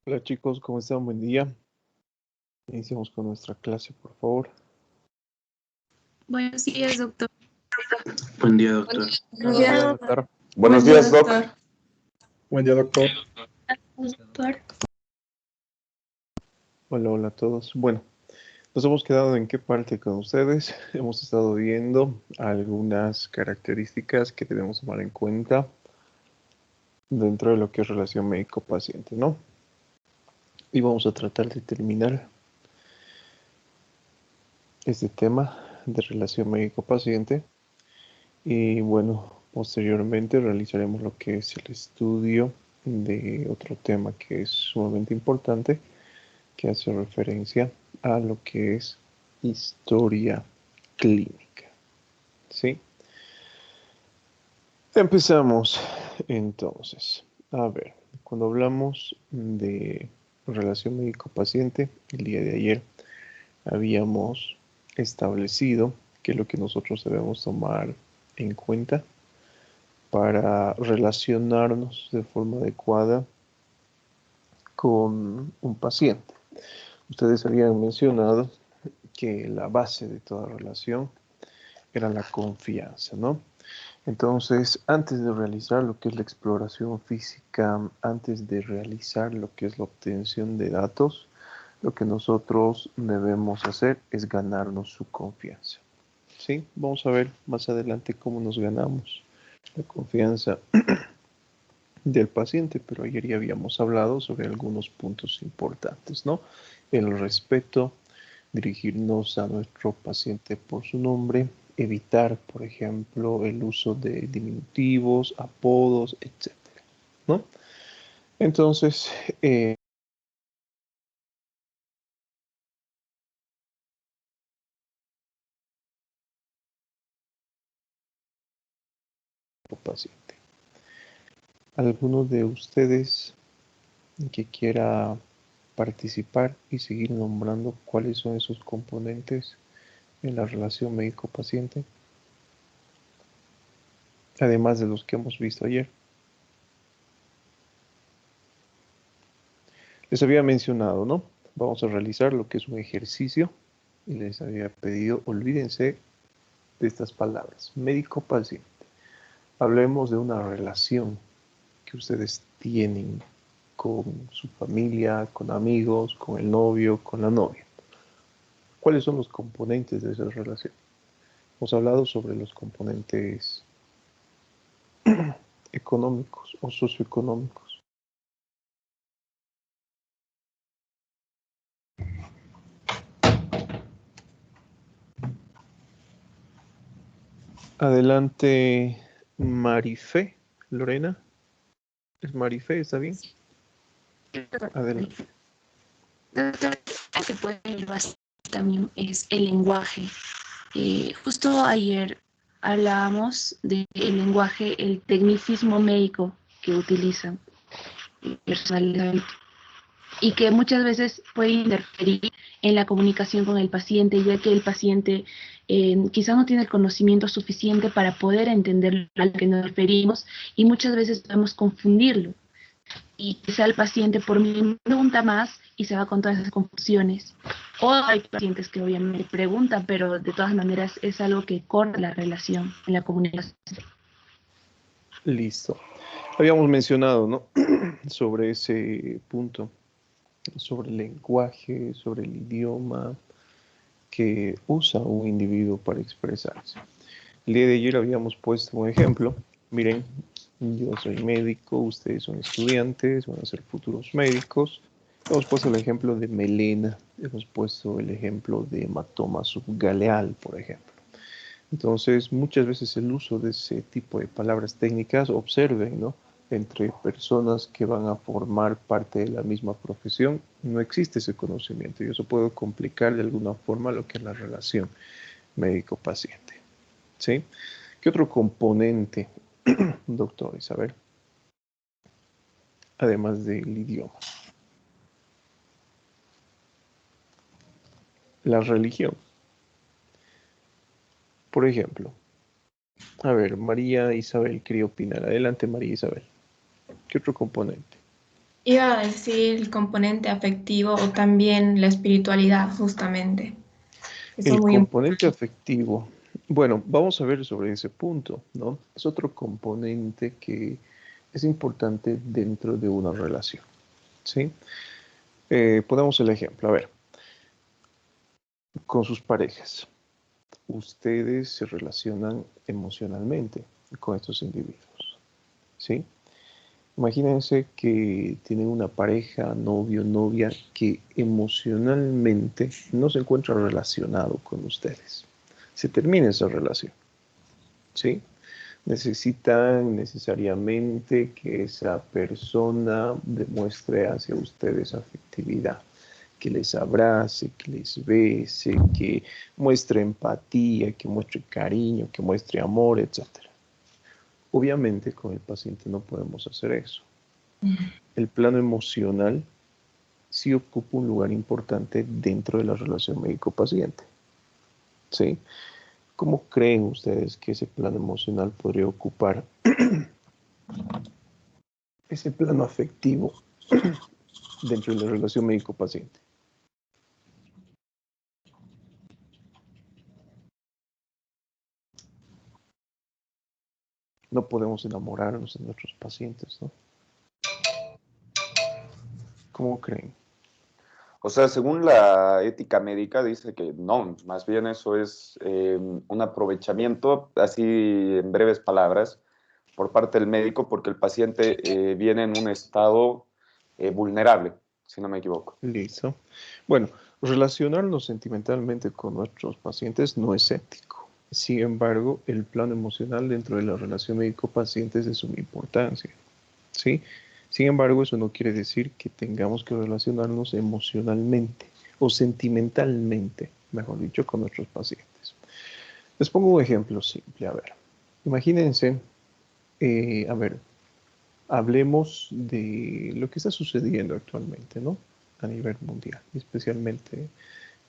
Hola chicos, ¿cómo están? Buen día. Iniciamos con nuestra clase, por favor. Buenos días, doctor. Buen día, doctor. Buenos días, doctor. Buenos días, Doc. Buen día, doctor. Doctor. Hola a todos. Bueno, nos hemos quedado en qué parte con ustedes. Hemos estado viendo algunas características que debemos tomar en cuenta dentro de lo que es relación médico-paciente, ¿no? Y vamos a tratar de terminar este tema de relación médico-paciente. Y bueno, posteriormente realizaremos lo que es el estudio de otro tema que es sumamente importante, que hace referencia a lo que es historia clínica. ¿Sí? Empezamos entonces. A ver, cuando hablamos de relación médico-paciente, el día de ayer habíamos establecido que lo que nosotros debemos tomar en cuenta para relacionarnos de forma adecuada con un paciente. Ustedes habían mencionado que la base de toda relación era la confianza, ¿no? Entonces, antes de realizar lo que es la exploración física, antes de realizar lo que es la obtención de datos, lo que nosotros debemos hacer es ganarnos su confianza. ¿Sí? Vamos a ver más adelante cómo nos ganamos la confianza del paciente, pero ayer ya habíamos hablado sobre algunos puntos importantes, ¿no? El respeto, dirigirnos a nuestro paciente por su nombre, evitar, por ejemplo, el uso de diminutivos, apodos, etcétera, ¿no? Entonces, paciente. ¿Alguno de ustedes que quiera participar y seguir nombrando cuáles son esos componentes en la relación médico-paciente? Además de los que hemos visto ayer. Les había mencionado, ¿no? Vamos a realizar lo que es un ejercicio y les había pedido, olvídense de estas palabras, médico-paciente. Hablemos de una relación que ustedes tienen con su familia, con amigos, con el novio, con la novia. ¿Cuáles son los componentes de esa relación? Hemos hablado sobre los componentes económicos o socioeconómicos. Adelante, Marifé, Lorena. ¿Es Marifé? ¿Está bien? Adelante. Doctor, que puede ayudar también es el lenguaje. Justo ayer hablábamos del lenguaje, el tecnicismo médico que utilizan personalmente y que muchas veces puede interferir en la comunicación con el paciente, ya que el paciente quizá no tiene el conocimiento suficiente para poder entender a lo que nos referimos y muchas veces podemos confundirlo. Y quizá el paciente por mí pregunta más y se va con todas esas confusiones. O hay pacientes que obviamente preguntan, pero de todas maneras es algo que corta la relación en la comunicación. Listo. Habíamos mencionado, ¿no? Sobre ese punto, sobre el lenguaje, sobre el idioma que usa un individuo para expresarse. El día de ayer habíamos puesto un ejemplo. Miren, yo soy médico, ustedes son estudiantes, van a ser futuros médicos. Hemos puesto el ejemplo de melena, hemos puesto el ejemplo de hematoma subgaleal, por ejemplo. Entonces, muchas veces el uso de ese tipo de palabras técnicas, observen, ¿no? Entre personas que van a formar parte de la misma profesión, no existe ese conocimiento y eso puede complicar de alguna forma lo que es la relación médico-paciente. ¿Sí? ¿Qué otro componente, doctor Isabel? Además del idioma. La religión. Por ejemplo, a ver, María Isabel quería opinar. Adelante, María Isabel. ¿Qué otro componente? Iba a decir el componente afectivo o también la espiritualidad, justamente, que son El muy componente importantes. afectivo. Bueno, vamos a ver sobre ese punto, ¿no? Es otro componente que es importante dentro de una relación, ¿sí? Ponemos el ejemplo, a ver, con sus parejas. Ustedes se relacionan emocionalmente con estos individuos, ¿sí? Imagínense que tienen una pareja, novio, novia, que emocionalmente no se encuentra relacionado con ustedes. Se termina esa relación, ¿sí? Necesitan necesariamente que esa persona demuestre hacia ustedes afectividad, que les abrace, que les bese, que muestre empatía, que muestre cariño, que muestre amor, etc. Obviamente con el paciente no podemos hacer eso. El plano emocional sí ocupa un lugar importante dentro de la relación médico-paciente. ¿Sí? ¿Cómo creen ustedes que ese plano emocional podría ocupar ese plano afectivo dentro de la relación médico-paciente? No podemos enamorarnos de nuestros pacientes, ¿no? ¿Cómo creen? O sea, según la ética médica dice que no, más bien eso es un aprovechamiento, así en breves palabras, por parte del médico porque el paciente viene en un estado vulnerable, si no me equivoco. Listo. Bueno, relacionarnos sentimentalmente con nuestros pacientes no es ético. Sin embargo, el plano emocional dentro de la relación médico-paciente es de suma importancia, ¿sí? Sin embargo, eso no quiere decir que tengamos que relacionarnos emocionalmente o sentimentalmente, mejor dicho, con nuestros pacientes. Les pongo un ejemplo simple. A ver, imagínense, a ver, hablemos de lo que está sucediendo actualmente, ¿no? A nivel mundial, especialmente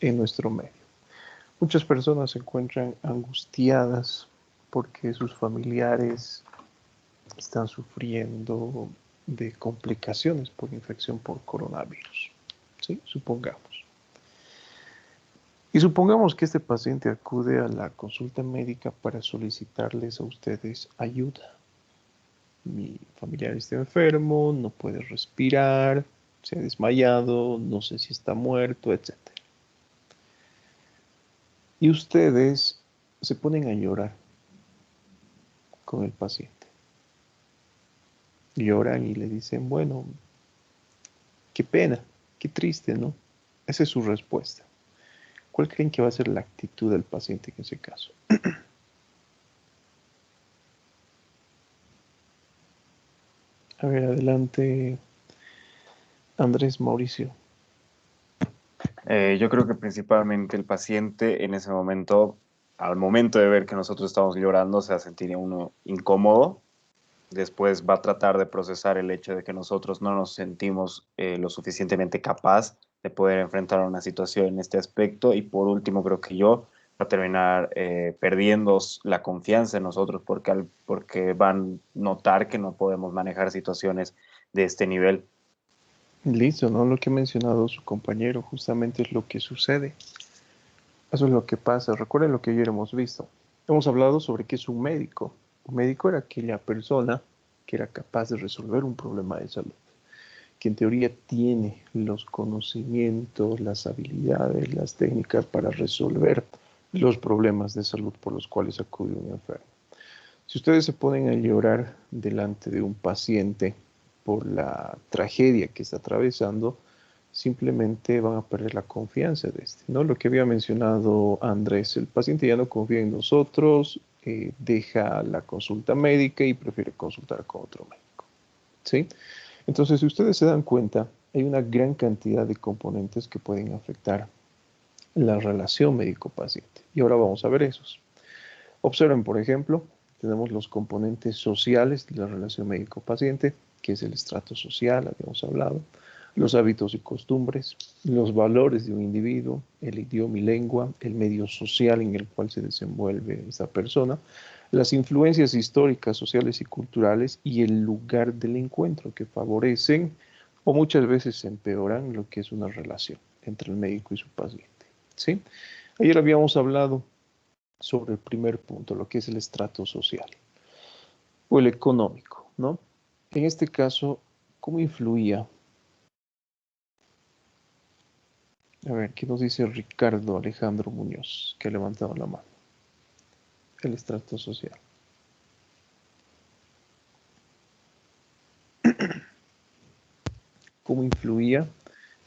en nuestro medio. Muchas personas se encuentran angustiadas porque sus familiares están sufriendo de complicaciones por infección por coronavirus. ¿Sí? Supongamos. Y supongamos que este paciente acude a la consulta médica para solicitarles a ustedes ayuda. Mi familiar está enfermo, no puede respirar, se ha desmayado, no sé si está muerto, etc. Y ustedes se ponen a llorar con el paciente. Lloran y le dicen, bueno, qué pena, qué triste, ¿no? Esa es su respuesta. ¿Cuál creen que va a ser la actitud del paciente en ese caso? A ver, adelante, Andrés Mauricio. Yo creo que principalmente el paciente en ese momento, al momento de ver que nosotros estamos llorando, se va a sentir uno incómodo. Después va a tratar de procesar el hecho de que nosotros no nos sentimos lo suficientemente capaz de poder enfrentar una situación en este aspecto. Y por último, creo que yo va a terminar perdiendo la confianza en nosotros porque van a notar que no podemos manejar situaciones de este nivel. Listo, ¿no? Lo que ha mencionado su compañero justamente es lo que sucede. Eso es lo que pasa. Recuerden lo que ayer hemos visto. Hemos hablado sobre qué es un médico. Un médico era aquella persona que era capaz de resolver un problema de salud, que en teoría tiene los conocimientos, las habilidades, las técnicas para resolver los problemas de salud por los cuales acude un enfermo. Si ustedes se ponen a llorar delante de un paciente por la tragedia que está atravesando, simplemente van a perder la confianza de este, ¿no? Lo que había mencionado Andrés, el paciente ya no confía en nosotros, deja la consulta médica y prefiere consultar con otro médico, ¿sí? Entonces, si ustedes se dan cuenta, hay una gran cantidad de componentes que pueden afectar la relación médico-paciente. Y ahora vamos a ver esos. Observen, por ejemplo, tenemos los componentes sociales de la relación médico-paciente, que es el estrato social, habíamos hablado, los hábitos y costumbres, los valores de un individuo, el idioma y lengua, el medio social en el cual se desenvuelve esta persona, las influencias históricas, sociales y culturales y el lugar del encuentro que favorecen o muchas veces empeoran lo que es una relación entre el médico y su paciente, ¿sí? Ayer habíamos hablado sobre el primer punto, lo que es el estrato social o el económico, ¿no? En este caso, ¿cómo influía? A ver, ¿qué nos dice Ricardo Alejandro Muñoz, que ha levantado la mano? El estrato social. ¿Cómo influía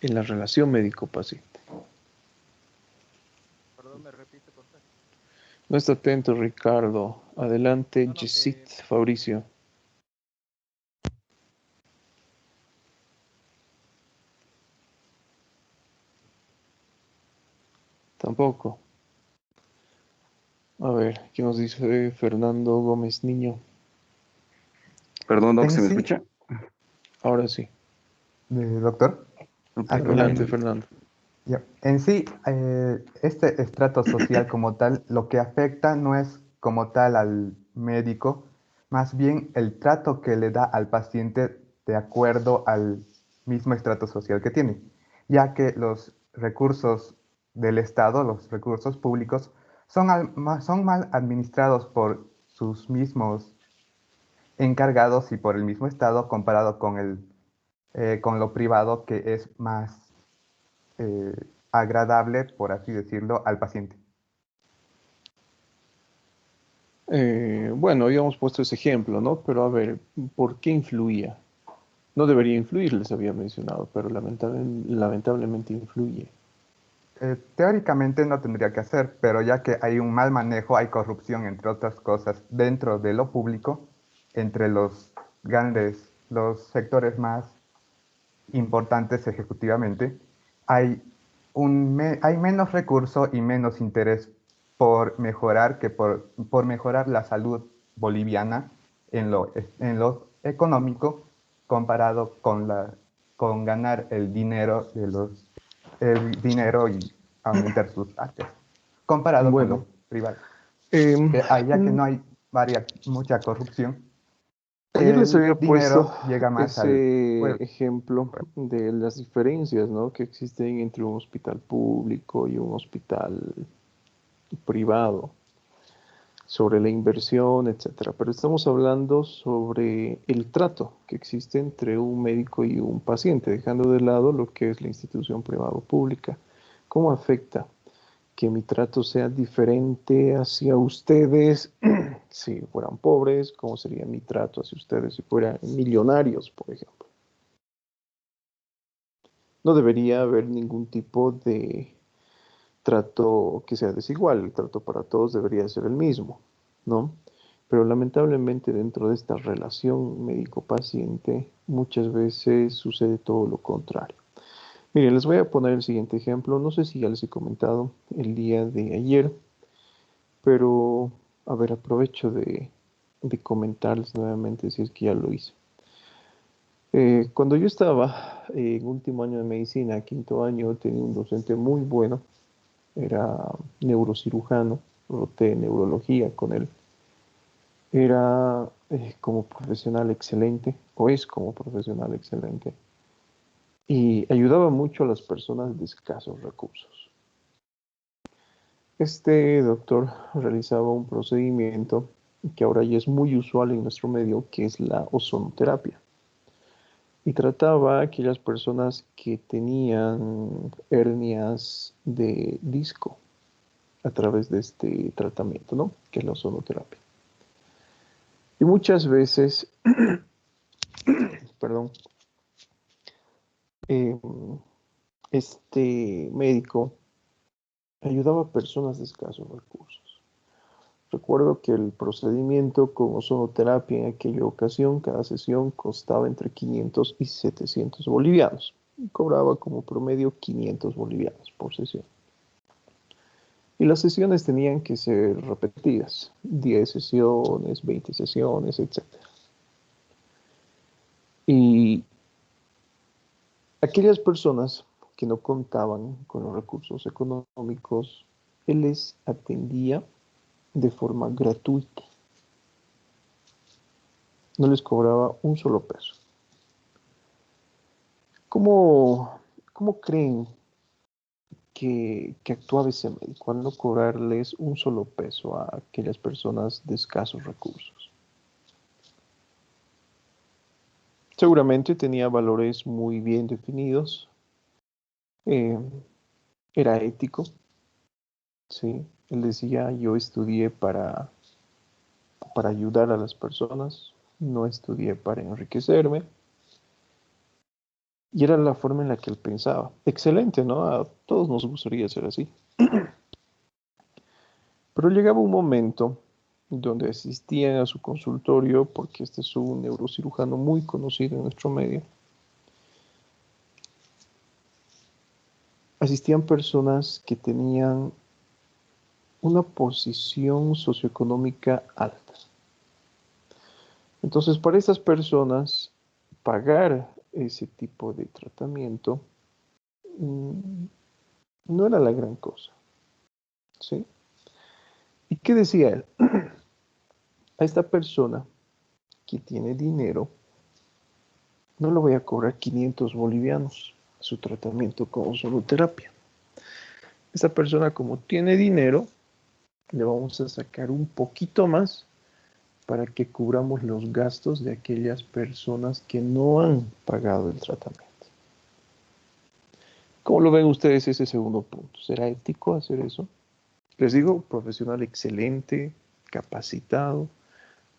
en la relación médico-paciente? Perdón, me repite, por favor. No está atento, Ricardo. Adelante, Yesit, Fabricio. Tampoco. A ver, ¿qué nos dice Fernando Gómez Niño? Perdón, Doc, En ¿se me sí, escucha? Ahora sí. doctor. Adelante, Fernando. Ya. En sí, este estrato social como tal, lo que afecta no es como tal al médico, más bien el trato que le da al paciente de acuerdo al mismo estrato social que tiene, ya que los recursos del Estado, los recursos públicos, son mal administrados por sus mismos encargados y por el mismo Estado comparado con lo privado que es más eh, agradable, por así decirlo, al paciente. Bueno, habíamos puesto ese ejemplo, ¿no? Pero a ver, ¿por qué influía? No debería influir, les había mencionado, pero lamentablemente influye. Teóricamente no tendría que hacer, pero ya que hay un mal manejo, hay corrupción, entre otras cosas, dentro de lo público, entre los sectores más importantes ejecutivamente, hay, hay menos recurso y menos interés por mejorar por mejorar la salud boliviana en lo económico comparado con ganar el dinero y aumentar sus arcas, comparado con Bueno, lo privado. em, Ya que no hay mucha corrupción, ayer les el había puesto dinero llega más al ese pueblo. ejemplo de las diferencias, ¿no?, que existen entre un hospital público y un hospital privado, sobre la inversión, etcétera. Pero estamos hablando sobre el trato que existe entre un médico y un paciente, dejando de lado lo que es la institución privada o pública. ¿Cómo afecta que mi trato sea diferente hacia ustedes si fueran pobres? ¿Cómo sería mi trato hacia ustedes si fueran millonarios, por ejemplo? No debería haber ningún tipo de trato que sea desigual. El trato para todos debería ser el mismo, ¿no? Pero lamentablemente dentro de esta relación médico-paciente muchas veces sucede todo lo contrario. Miren, les voy a poner el siguiente ejemplo. No sé si ya les he comentado el día de ayer, pero a ver, aprovecho de comentarles nuevamente si es que ya lo hice. Cuando yo estaba en último año de medicina, quinto año, tenía un docente muy bueno, era neurocirujano, roté neurología con él. Era como profesional excelente, o es como profesional excelente, y ayudaba mucho a las personas de escasos recursos. Este doctor realizaba un procedimiento que ahora ya es muy usual en nuestro medio, que es la ozonoterapia. Y trataba a aquellas personas que tenían hernias de disco a través de este tratamiento, ¿no?, que es la ozonoterapia. Y muchas veces, perdón, eh, este médico ayudaba a personas de escasos recursos. Recuerdo que el procedimiento con ozonoterapia en aquella ocasión, cada sesión costaba entre 500 y 700 bolivianos. Y cobraba como promedio 500 bolivianos por sesión. Y las sesiones tenían que ser repetidas, 10 sesiones, 20 sesiones, etc. Y aquellas personas que no contaban con los recursos económicos, él les atendía de forma gratuita. No les cobraba un solo peso. ¿Cómo creen que actuaba ese médico al no cobrarles un solo peso a aquellas personas de escasos recursos? Seguramente tenía valores muy bien definidos, eh, era ético, ¿sí? Él decía, yo estudié para ayudar a las personas, no estudié para enriquecerme. Y era la forma en la que él pensaba. Excelente, ¿no? A todos nos gustaría ser así. Pero llegaba un momento donde asistían a su consultorio, porque este es un neurocirujano muy conocido en nuestro medio, asistían personas que tenían una posición socioeconómica alta. Entonces, para esas personas, pagar ese tipo de tratamiento mm, no era la gran cosa, ¿sí? ¿Y qué decía él? A esta persona que tiene dinero, no le voy a cobrar 500 bolivianos su tratamiento con soloterapia. Esta persona, como tiene dinero, le vamos a sacar un poquito más para que cubramos los gastos de aquellas personas que no han pagado el tratamiento. ¿Cómo lo ven ustedes ese segundo punto? ¿Será ético hacer eso? Les digo, profesional excelente, capacitado,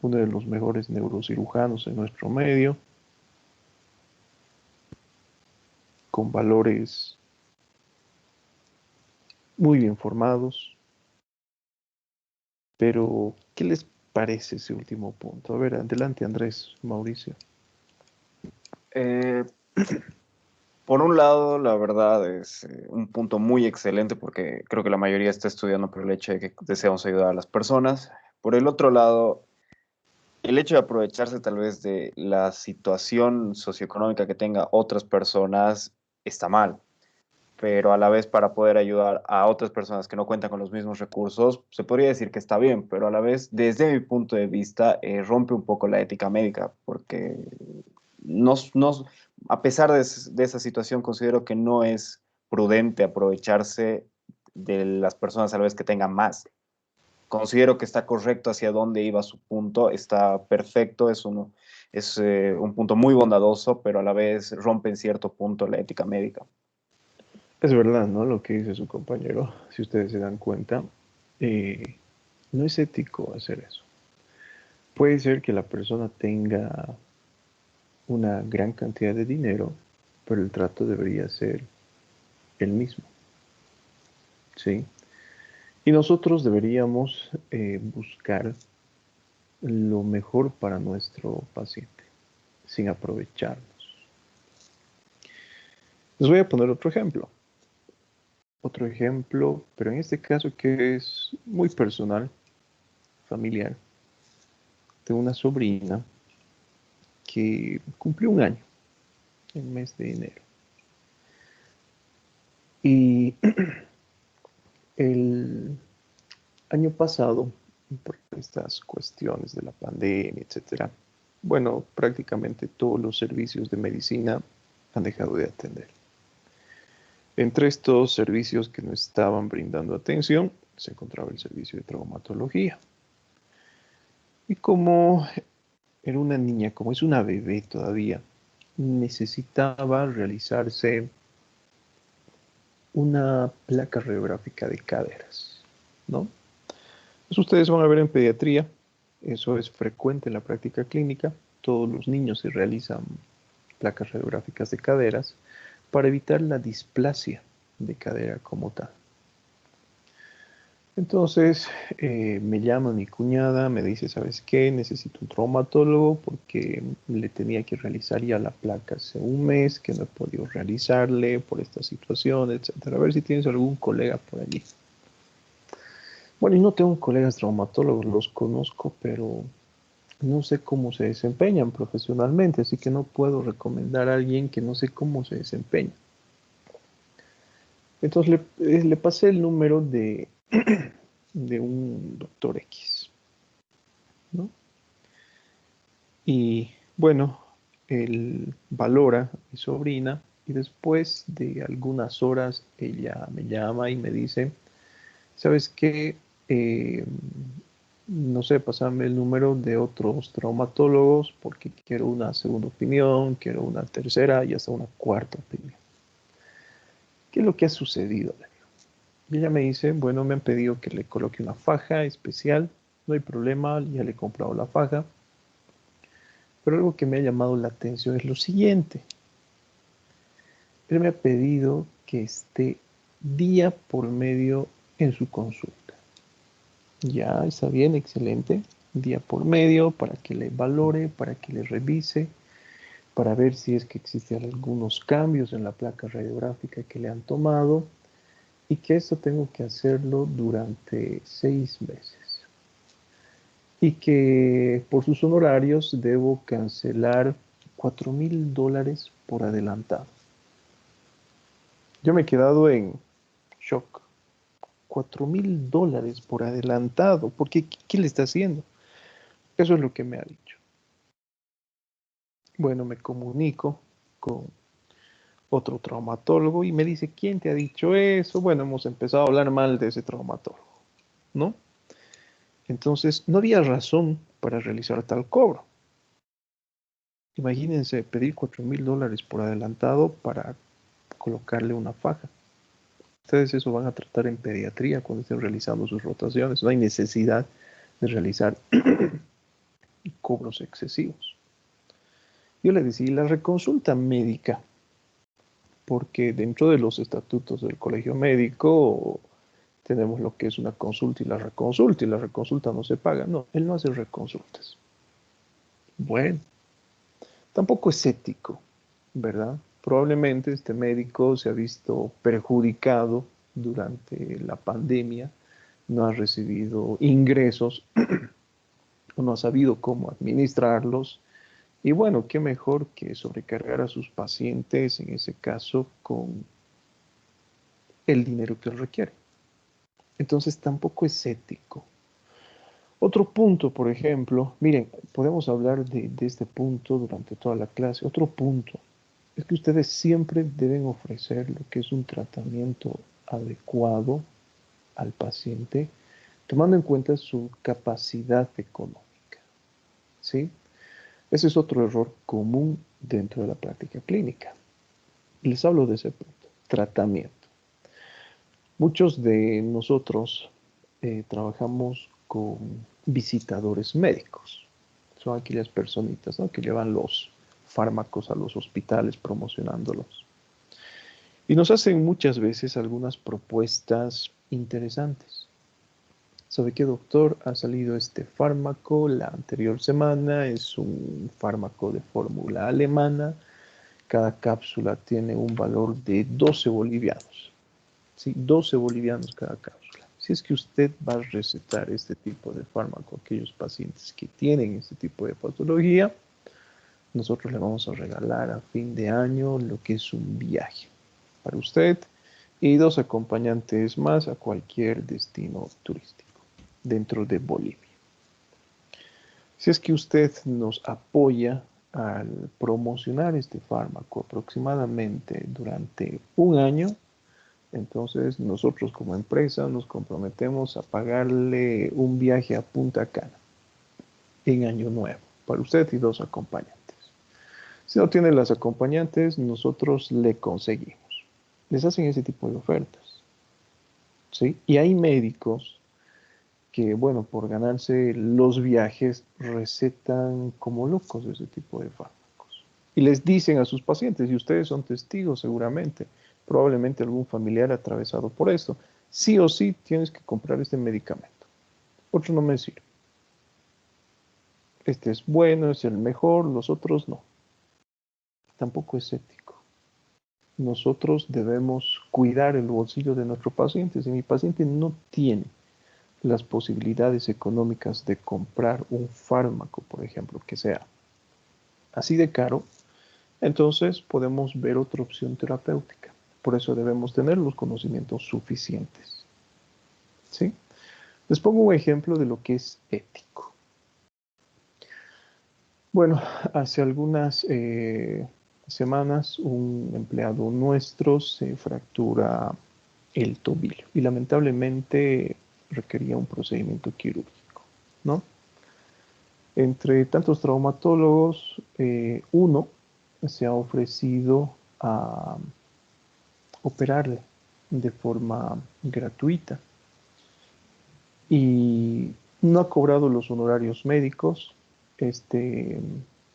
uno de los mejores neurocirujanos en nuestro medio, con valores muy bien formados. Pero, ¿qué les parece ese último punto? A ver, adelante Andrés, Mauricio. Eh, por un lado, la verdad es un punto muy excelente porque creo que la mayoría está estudiando por el hecho de que deseamos ayudar a las personas. Por el otro lado, el hecho de aprovecharse tal vez de la situación socioeconómica que tenga otras personas está mal, pero a la vez para poder ayudar a otras personas que no cuentan con los mismos recursos, se podría decir que está bien, pero a la vez, desde mi punto de vista, rompe un poco la ética médica, porque a pesar de esa situación, considero que no es prudente aprovecharse de las personas a la vez que tengan más. Considero que está correcto hacia dónde iba su punto, está perfecto, es un punto muy bondadoso, pero a la vez rompe en cierto punto la ética médica. Es verdad, ¿no? Lo que dice su compañero, si ustedes se dan cuenta, no es ético hacer eso. Puede ser que la persona tenga una gran cantidad de dinero, pero el trato debería ser el mismo, ¿sí? Y nosotros deberíamos buscar lo mejor para nuestro paciente, sin aprovecharnos. Les voy a poner otro ejemplo. Otro ejemplo, pero en este caso que es muy personal, familiar, de una sobrina que cumplió un año, el mes de enero. Y el año pasado, por estas cuestiones de la pandemia, etcétera, bueno, prácticamente todos los servicios de medicina han dejado de atender. Entre estos servicios que no estaban brindando atención, se encontraba el servicio de traumatología. Y como era una niña, como es una bebé todavía, necesitaba realizarse una placa radiográfica de caderas, ¿no? Pues ustedes van a ver en pediatría, eso es frecuente en la práctica clínica, todos los niños se realizan placas radiográficas de caderas para evitar la displasia de cadera como tal. Entonces me llama mi cuñada, me dice, ¿sabes qué? Necesito un traumatólogo porque le tenía que realizar ya la placa hace un mes, que no he podido realizarle por esta situación, etcétera. A ver si tienes algún colega por allí. Bueno, y no tengo colegas traumatólogos, los conozco, pero no sé cómo se desempeñan profesionalmente, así que no puedo recomendar a alguien que no sé cómo se desempeña. Entonces le pasé el número de un doctor X, ¿no? Y bueno, él valora a mi sobrina Y después de algunas horas ella me llama y me dice, ¿sabes qué? No sé, pasarme el número de otros traumatólogos porque quiero una segunda opinión, quiero una tercera y hasta una cuarta opinión. ¿Qué es lo que ha sucedido? Y ella me dice, bueno, me han pedido que le coloque una faja especial, no hay problema, ya le he comprado la faja. Pero algo que me ha llamado la atención es lo siguiente. Él me ha pedido que esté día por medio en su consulta. Ya está bien, excelente. Día por medio para que le valore, para que le revise, para ver si es que existen algunos cambios en la placa radiográfica que le han tomado y que esto tengo que hacerlo durante 6 meses. Y que por sus honorarios debo cancelar $4,000 por adelantado. Yo me he quedado en shock. $4,000 por adelantado. ¿Por qué? ¿Qué le está haciendo? Eso es lo que me ha dicho. Bueno, me comunico con otro traumatólogo y me dice, ¿quién te ha dicho eso? Bueno, hemos empezado a hablar mal de ese traumatólogo, ¿no? Entonces, no había razón para realizar tal cobro. Imagínense pedir $4,000 por adelantado para colocarle una faja. Ustedes eso van a tratar en pediatría cuando estén realizando sus rotaciones. No hay necesidad de realizar cobros excesivos. Yo le decía, la reconsulta médica, porque dentro de los estatutos del colegio médico tenemos lo que es una consulta y la reconsulta no se paga. No, él no hace reconsultas. Bueno, tampoco es ético, ¿verdad? Probablemente este médico se ha visto perjudicado durante la pandemia, no ha recibido ingresos, no ha sabido cómo administrarlos. Y bueno, qué mejor que sobrecargar a sus pacientes, en ese caso, con el dinero que él requiere. Entonces tampoco es ético. Otro punto, por ejemplo, miren, podemos hablar de este punto durante toda la clase. Otro punto es que ustedes siempre deben ofrecer lo que es un tratamiento adecuado al paciente, tomando en cuenta su capacidad económica, ¿sí? Ese es otro error común dentro de la práctica clínica. Les hablo de ese punto, tratamiento. Muchos de nosotros trabajamos con visitadores médicos. Son aquellas personitas, ¿no?, que llevan los fármacos a los hospitales promocionándolos. Y nos hacen muchas veces algunas propuestas interesantes. ¿Sabe qué, doctor? Ha salido este fármaco la anterior semana, es un fármaco de fórmula alemana, cada cápsula tiene un valor de 12 bolivianos, ¿sí? 12 bolivianos cada cápsula. Si es que usted va a recetar este tipo de fármaco a aquellos pacientes que tienen este tipo de patología, nosotros le vamos a regalar a fin de año lo que es un viaje para usted y 2 acompañantes más a cualquier destino turístico dentro de Bolivia. Si es que usted nos apoya al promocionar este fármaco aproximadamente durante un año, entonces nosotros como empresa nos comprometemos a pagarle un viaje a Punta Cana en año nuevo para usted y 2 acompañantes. Si no tiene las acompañantes, nosotros le conseguimos. Les hacen ese tipo de ofertas, ¿sí? Y hay médicos que, bueno, por ganarse los viajes, recetan como locos ese tipo de fármacos. Y les dicen a sus pacientes, y ustedes son testigos seguramente, probablemente algún familiar atravesado por esto, sí o sí tienes que comprar este medicamento. Otro no me sirve. Este es bueno, es el mejor, los otros no. Tampoco es ético. Nosotros debemos cuidar el bolsillo de nuestro paciente. Si mi paciente no tiene las posibilidades económicas de comprar un fármaco, por ejemplo, que sea así de caro, entonces podemos ver otra opción terapéutica. Por eso debemos tener los conocimientos suficientes, ¿sí? Les pongo un ejemplo de lo que es ético. Bueno, hace algunas semanas un empleado nuestro se fractura el tobillo y lamentablemente requería un procedimiento quirúrgico, ¿no? Entre tantos traumatólogos, uno se ha ofrecido a operarle de forma gratuita y no ha cobrado los honorarios médicos. Este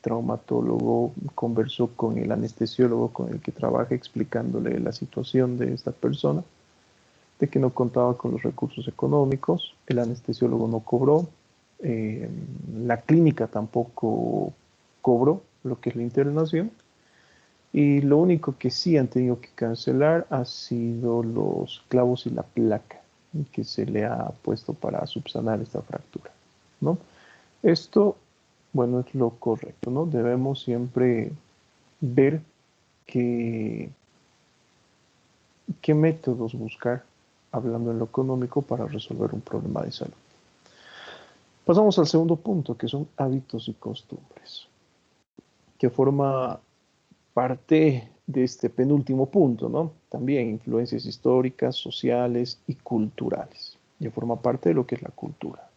traumatólogo conversó con el anestesiólogo con el que trabaja explicándole la situación de esta persona, de que no contaba con los recursos económicos, el anestesiólogo no cobró, la clínica tampoco cobró lo que es la internación, y lo único que sí han tenido que cancelar ha sido los clavos y la placa que se le ha puesto para subsanar esta fractura, ¿no? Esto, bueno, es lo correcto, ¿no? Debemos siempre ver qué métodos buscar, hablando en lo económico, para resolver un problema de salud. Pasamos al segundo punto, que son hábitos y costumbres, que forma parte de este penúltimo punto, ¿no? También influencias históricas, sociales y culturales. Ya forma parte de lo que es la cultura.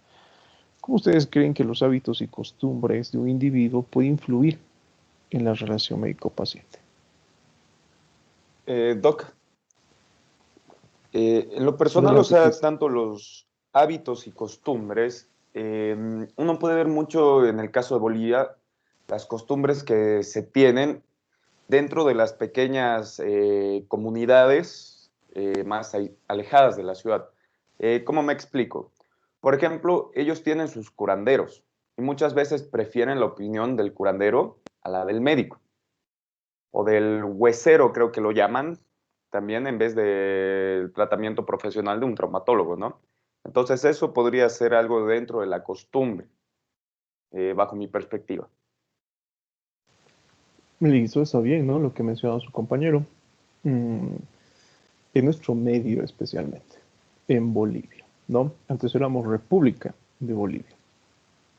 ¿Cómo ustedes creen que los hábitos y costumbres de un individuo pueden influir en la relación médico-paciente? Doc, en lo personal, Adelante, o sea, Cristian. tanto los hábitos y costumbres, uno puede ver mucho en el caso de Bolivia, las costumbres que se tienen dentro de las pequeñas comunidades más alejadas de la ciudad. ¿Cómo me explico? Por ejemplo, ellos tienen sus curanderos y muchas veces prefieren la opinión del curandero a la del médico o del huesero, creo que lo llaman también, en vez del tratamiento profesional de un traumatólogo, ¿no? Entonces eso podría ser algo dentro de la costumbre, bajo mi perspectiva. Listo, está bien, ¿no? Lo que mencionaba su compañero. En nuestro medio especialmente, en Bolivia, ¿no? Antes éramos República de Bolivia.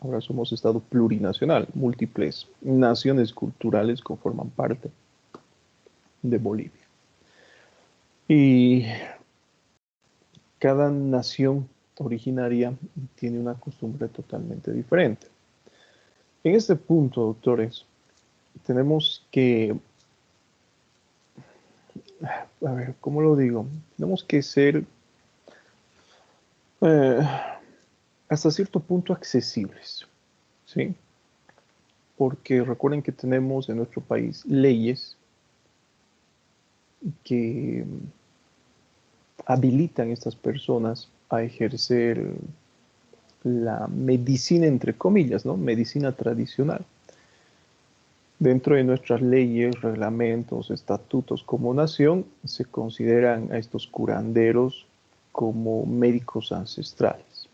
Ahora somos Estado plurinacional, múltiples naciones culturales conforman parte de Bolivia. Y cada nación originaria tiene una costumbre totalmente diferente. En este punto, doctores, tenemos que, a ver, ¿cómo lo digo? Tenemos que ser hasta cierto punto accesibles, ¿sí? Porque recuerden que tenemos en nuestro país leyes que habilitan a estas personas a ejercer la medicina, entre comillas, ¿no? Medicina tradicional. Dentro de nuestras leyes, reglamentos, estatutos como nación, se consideran a estos curanderos como médicos ancestrales.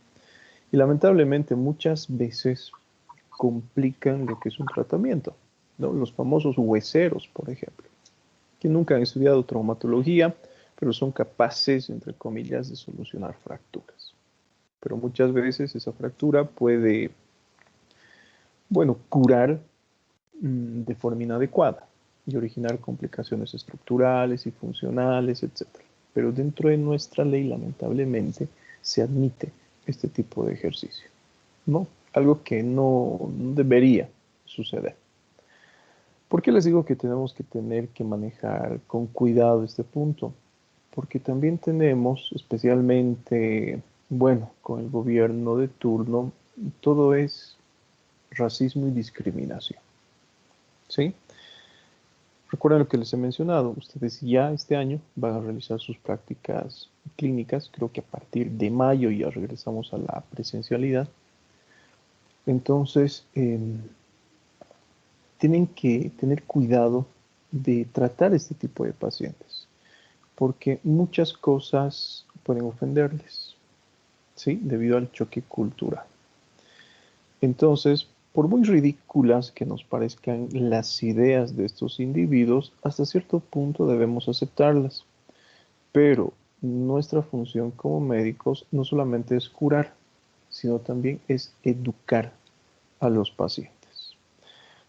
Y lamentablemente muchas veces complican lo que es un tratamiento, ¿no? Los famosos hueseros, por ejemplo, que nunca han estudiado traumatología, pero son capaces, entre comillas, de solucionar fracturas. Pero muchas veces esa fractura puede, bueno, curar de forma inadecuada y originar complicaciones estructurales y funcionales, etc. Pero dentro de nuestra ley, lamentablemente, se admite este tipo de ejercicio, ¿no? Algo que no debería suceder. ¿Por qué les digo que tenemos que tener que manejar con cuidado este punto? Porque también tenemos, especialmente, bueno, con el gobierno de turno, todo es racismo y discriminación, ¿sí? Recuerden lo que les he mencionado, ustedes ya este año van a realizar sus prácticas clínicas, creo que a partir de mayo ya regresamos a la presencialidad. Entonces, tienen que tener cuidado de tratar este tipo de pacientes, porque muchas cosas pueden ofenderles, ¿sí? Debido al choque cultural. Entonces, por muy ridículas que nos parezcan las ideas de estos individuos, hasta cierto punto debemos aceptarlas. Pero nuestra función como médicos no solamente es curar, sino también es educar a los pacientes.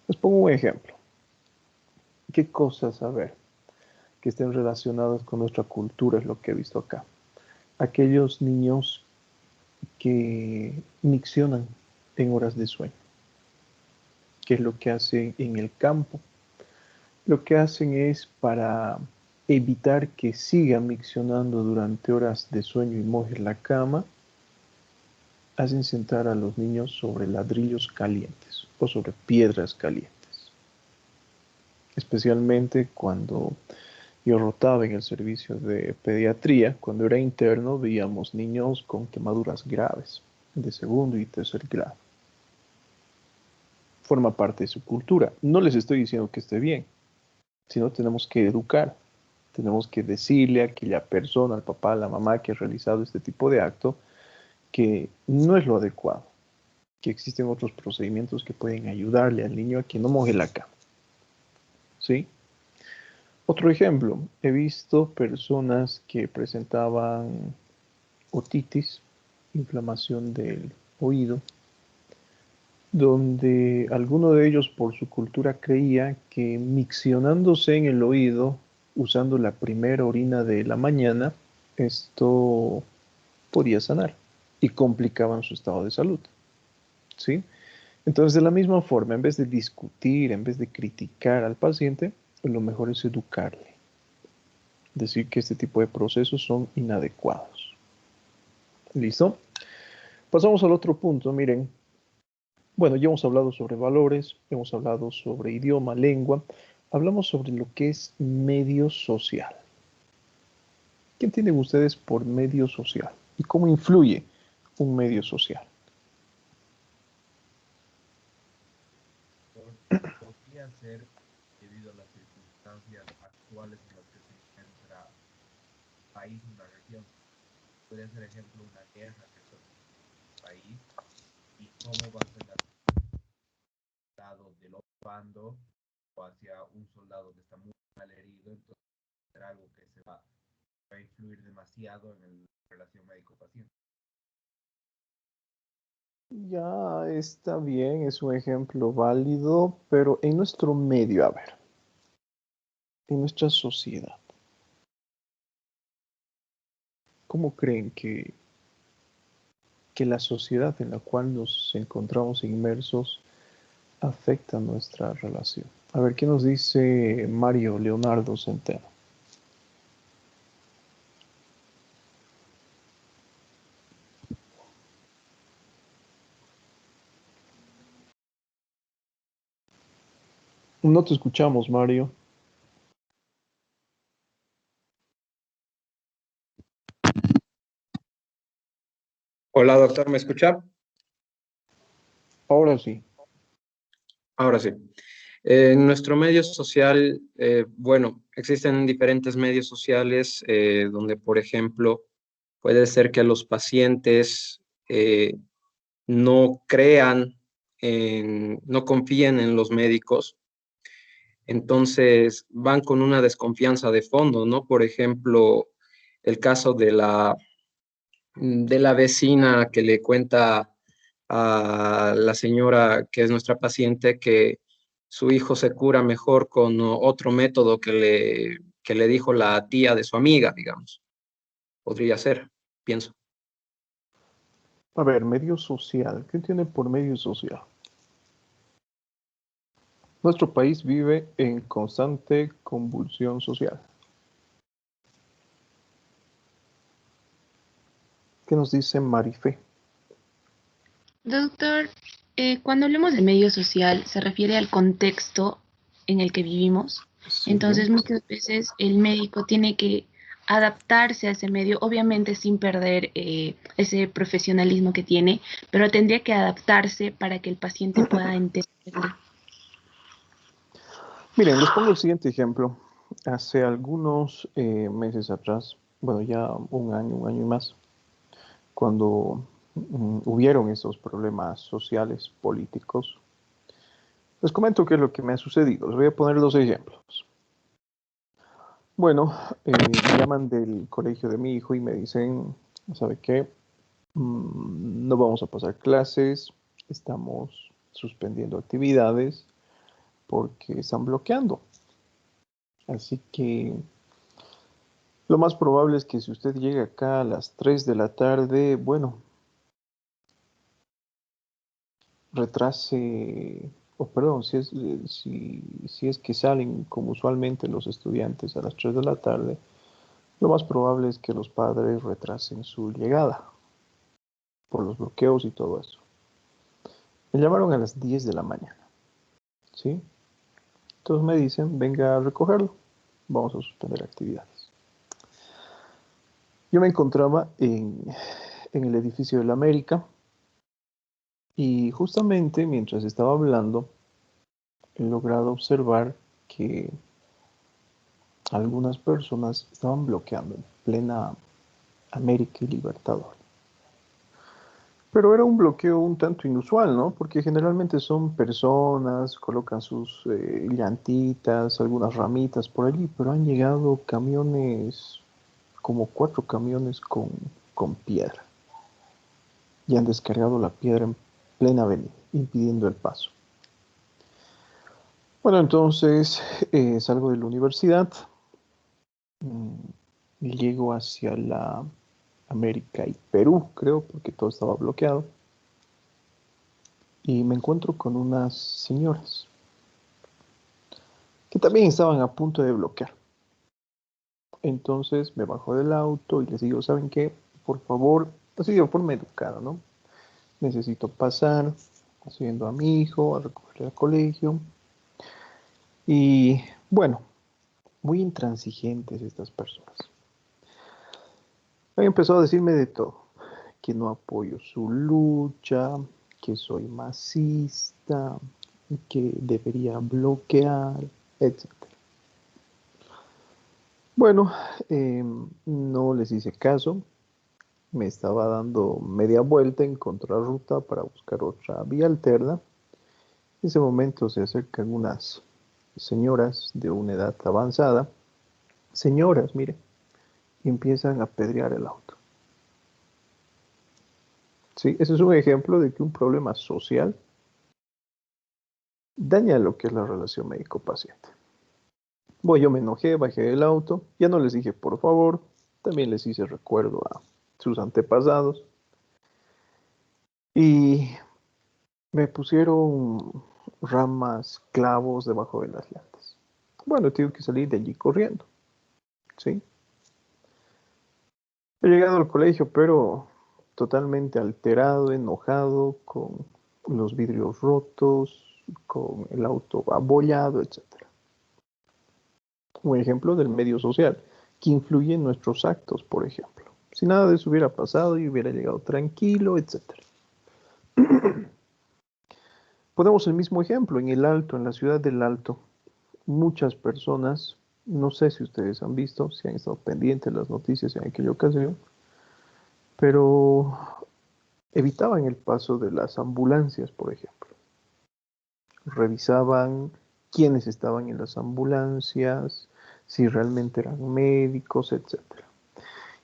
Les pongo un ejemplo. ¿Qué cosas, a ver, que estén relacionadas con nuestra cultura es lo que he visto acá? Aquellos niños que miccionan en horas de sueño. ¿Qué es lo que hacen en el campo? Lo que hacen es para evitar que sigan miccionando durante horas de sueño y mojen la cama, hacen sentar a los niños sobre ladrillos calientes o sobre piedras calientes. Especialmente cuando yo rotaba en el servicio de pediatría, cuando era interno, veíamos niños con quemaduras graves de segundo y tercer grado. Forma parte de su cultura. No les estoy diciendo que esté bien, sino tenemos que educar. Tenemos que decirle a aquella persona, al papá, a la mamá que ha realizado este tipo de acto, que no es lo adecuado, que existen otros procedimientos que pueden ayudarle al niño a que no moje la cama. ¿Sí? Otro ejemplo, he visto personas que presentaban otitis, inflamación del oído, donde alguno de ellos por su cultura creía que miccionándose en el oído, usando la primera orina de la mañana, esto podía sanar y complicaban su estado de salud. ¿Sí? Entonces, de la misma forma, en vez de discutir, en vez de criticar al paciente, lo mejor es educarle. Decir que este tipo de procesos son inadecuados. ¿Listo? Pasamos al otro punto, miren. Bueno, ya hemos hablado sobre valores, hemos hablado sobre idioma, lengua, hablamos sobre lo que es medio social. ¿Qué entienden ustedes por medio social? ¿Y cómo influye un medio social? Podría ser debido a las circunstancias actuales en las que se encuentra el país en la región. Podría ser ejemplo una guerra que está en el país y cómo va a ser la lado del otro bando o hacia un soldado que está muy mal herido, entonces será algo que va a influir demasiado en la relación médico-paciente. Ya está bien, es un ejemplo válido, pero en nuestro medio, a ver, en nuestra sociedad, ¿cómo creen que la sociedad en la cual nos encontramos inmersos afecta nuestra relación? A ver, ¿qué nos dice Mario Leonardo Centeno? No te escuchamos, Mario. Hola, doctor, ¿me escucha? Ahora sí. Ahora sí. En nuestro medio social, bueno, existen diferentes medios sociales donde, por ejemplo, puede ser que los pacientes no crean, no confíen en los médicos, entonces van con una desconfianza de fondo, ¿no? Por ejemplo, el caso de la vecina que le cuenta a la señora que es nuestra paciente que su hijo se cura mejor con otro método que le dijo la tía de su amiga, digamos. Podría ser, pienso. A ver, medio social. ¿Qué entiende por medio social? Nuestro país vive en constante convulsión social. ¿Qué nos dice Marifé? Doctor, cuando hablamos de medio social, se refiere al contexto en el que vivimos. Sí. Entonces, muchas veces el médico tiene que adaptarse a ese medio, obviamente sin perder ese profesionalismo que tiene, pero tendría que adaptarse para que el paciente pueda entenderlo. Miren, les pongo el siguiente ejemplo. Hace algunos meses atrás, bueno, ya un año y más, cuando hubieron esos problemas sociales, políticos, les comento qué es lo que me ha sucedido. Les voy a poner dos ejemplos. Bueno, me llaman del colegio de mi hijo y me dicen, ¿sabe qué? No vamos a pasar clases, estamos suspendiendo actividades porque están bloqueando. Así que lo más probable es que si usted llega acá a las 3 de la tarde, bueno, retrase, o perdón, si es que salen como usualmente los estudiantes a las 3 de la tarde, lo más probable es que los padres retrasen su llegada por los bloqueos y todo eso. Me llamaron a las 10 de la mañana, ¿sí? Entonces me dicen, venga a recogerlo, vamos a suspender actividades. Yo me encontraba en el edificio de la América y justamente mientras estaba hablando he logrado observar que algunas personas estaban bloqueando en plena América y Libertador. Pero era un bloqueo un tanto inusual, ¿no? Porque generalmente son personas, colocan sus llantitas, algunas ramitas por allí, pero han llegado camiones, como 4 camiones con piedra. Y han descargado la piedra en plena avenida, impidiendo el paso. Bueno, entonces salgo de la universidad y llego hacia la América y Perú, creo, porque todo estaba bloqueado. Y me encuentro con unas señoras que también estaban a punto de bloquear. Entonces me bajo del auto y les digo, ¿saben qué? Por favor, así de forma educada, ¿no? Necesito pasar, subiendo a mi hijo, a recogerle al colegio. Y bueno, muy intransigentes estas personas. Han empezado a decirme de todo, que no apoyo su lucha, que soy masista, que debería bloquear, etc. Bueno, no les hice caso, me estaba dando media vuelta en contrarruta para buscar otra vía alterna. En ese momento se acercan unas señoras de una edad avanzada, señoras, mire, y empiezan a apedrear el auto. Sí, ese es un ejemplo de que un problema social daña lo que es la relación médico-paciente. Bueno, yo me enojé, bajé del auto, ya no les dije por favor, también les hice recuerdo a sus antepasados y me pusieron ramas, clavos debajo de las llantas. Bueno, tuve que salir de allí corriendo, ¿sí? He llegado al colegio, pero totalmente alterado, enojado, con los vidrios rotos, con el auto abollado, etc. Un ejemplo del medio social que influye en nuestros actos, por ejemplo. Si nada de eso hubiera pasado, yo hubiera llegado tranquilo, etc. Ponemos el mismo ejemplo en el Alto, en la ciudad del Alto. Muchas personas, no sé si ustedes han visto, si han estado pendientes de las noticias en aquella ocasión, pero evitaban el paso de las ambulancias, por ejemplo. Revisaban quiénes estaban en las ambulancias, si realmente eran médicos, etc.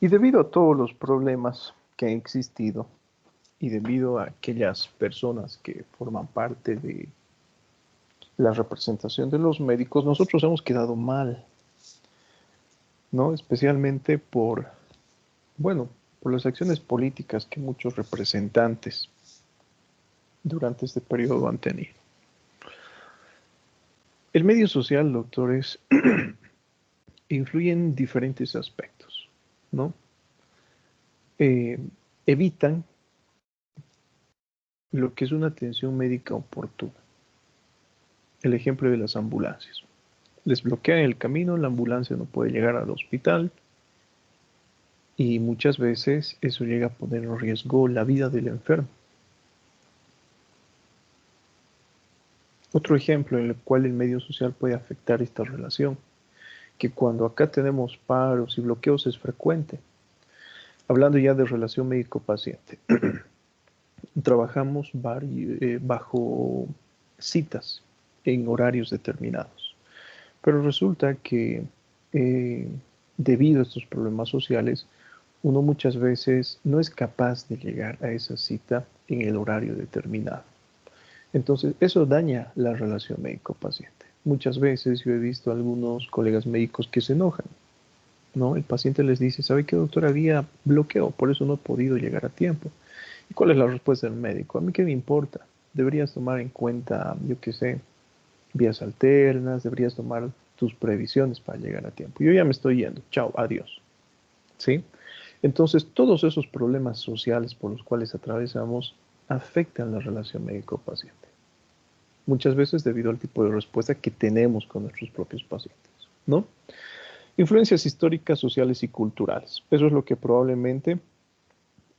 Y debido a todos los problemas que han existido y debido a aquellas personas que forman parte de la representación de los médicos, nosotros hemos quedado mal, ¿no? Especialmente bueno, por las acciones políticas que muchos representantes durante este periodo han tenido. El medio social, doctores, influye en diferentes aspectos, ¿no? Evitan lo que es una atención médica oportuna. El ejemplo de las ambulancias. Les bloquean el camino, la ambulancia no puede llegar al hospital y muchas veces eso llega a poner en riesgo la vida del enfermo. Otro ejemplo en el cual el medio social puede afectar esta relación, que cuando acá tenemos paros y bloqueos es frecuente. Hablando ya de relación médico-paciente, trabajamos bajo citas en horarios determinados, pero resulta que debido a estos problemas sociales, uno muchas veces no es capaz de llegar a esa cita en el horario determinado. Entonces, eso daña la relación médico-paciente. Muchas veces yo he visto a algunos colegas médicos que se enojan, ¿no? El paciente les dice, ¿sabe qué, doctor? Había bloqueo, por eso no he podido llegar a tiempo. ¿Y cuál es la respuesta del médico? A mí qué me importa. Deberías tomar en cuenta, yo qué sé, vías alternas, deberías tomar tus previsiones para llegar a tiempo. Yo ya me estoy yendo. Chao, adiós. ¿Sí? Entonces, todos esos problemas sociales por los cuales atravesamos afectan la relación médico-paciente. Muchas veces debido al tipo de respuesta que tenemos con nuestros propios pacientes, ¿no? Influencias históricas, sociales y culturales. Eso es lo que probablemente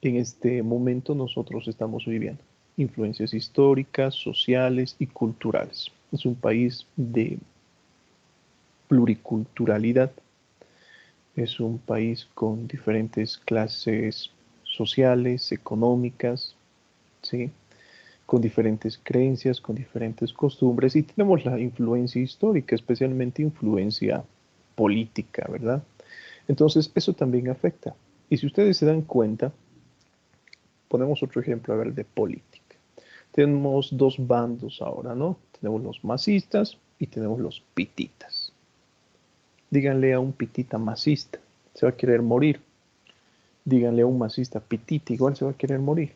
en este momento nosotros estamos viviendo. Influencias históricas, sociales y culturales. Es un país de pluriculturalidad. Es un país con diferentes clases sociales, económicas, ¿sí? Con diferentes creencias, con diferentes costumbres, y tenemos la influencia histórica, especialmente influencia política, ¿verdad? Entonces, eso también afecta. Y si ustedes se dan cuenta, ponemos otro ejemplo, a ver, de política. Tenemos dos bandos ahora, ¿no? Tenemos los masistas y tenemos los pititas. Díganle a un pitita masista, se va a querer morir. Díganle a un masista pitita, igual se va a querer morir.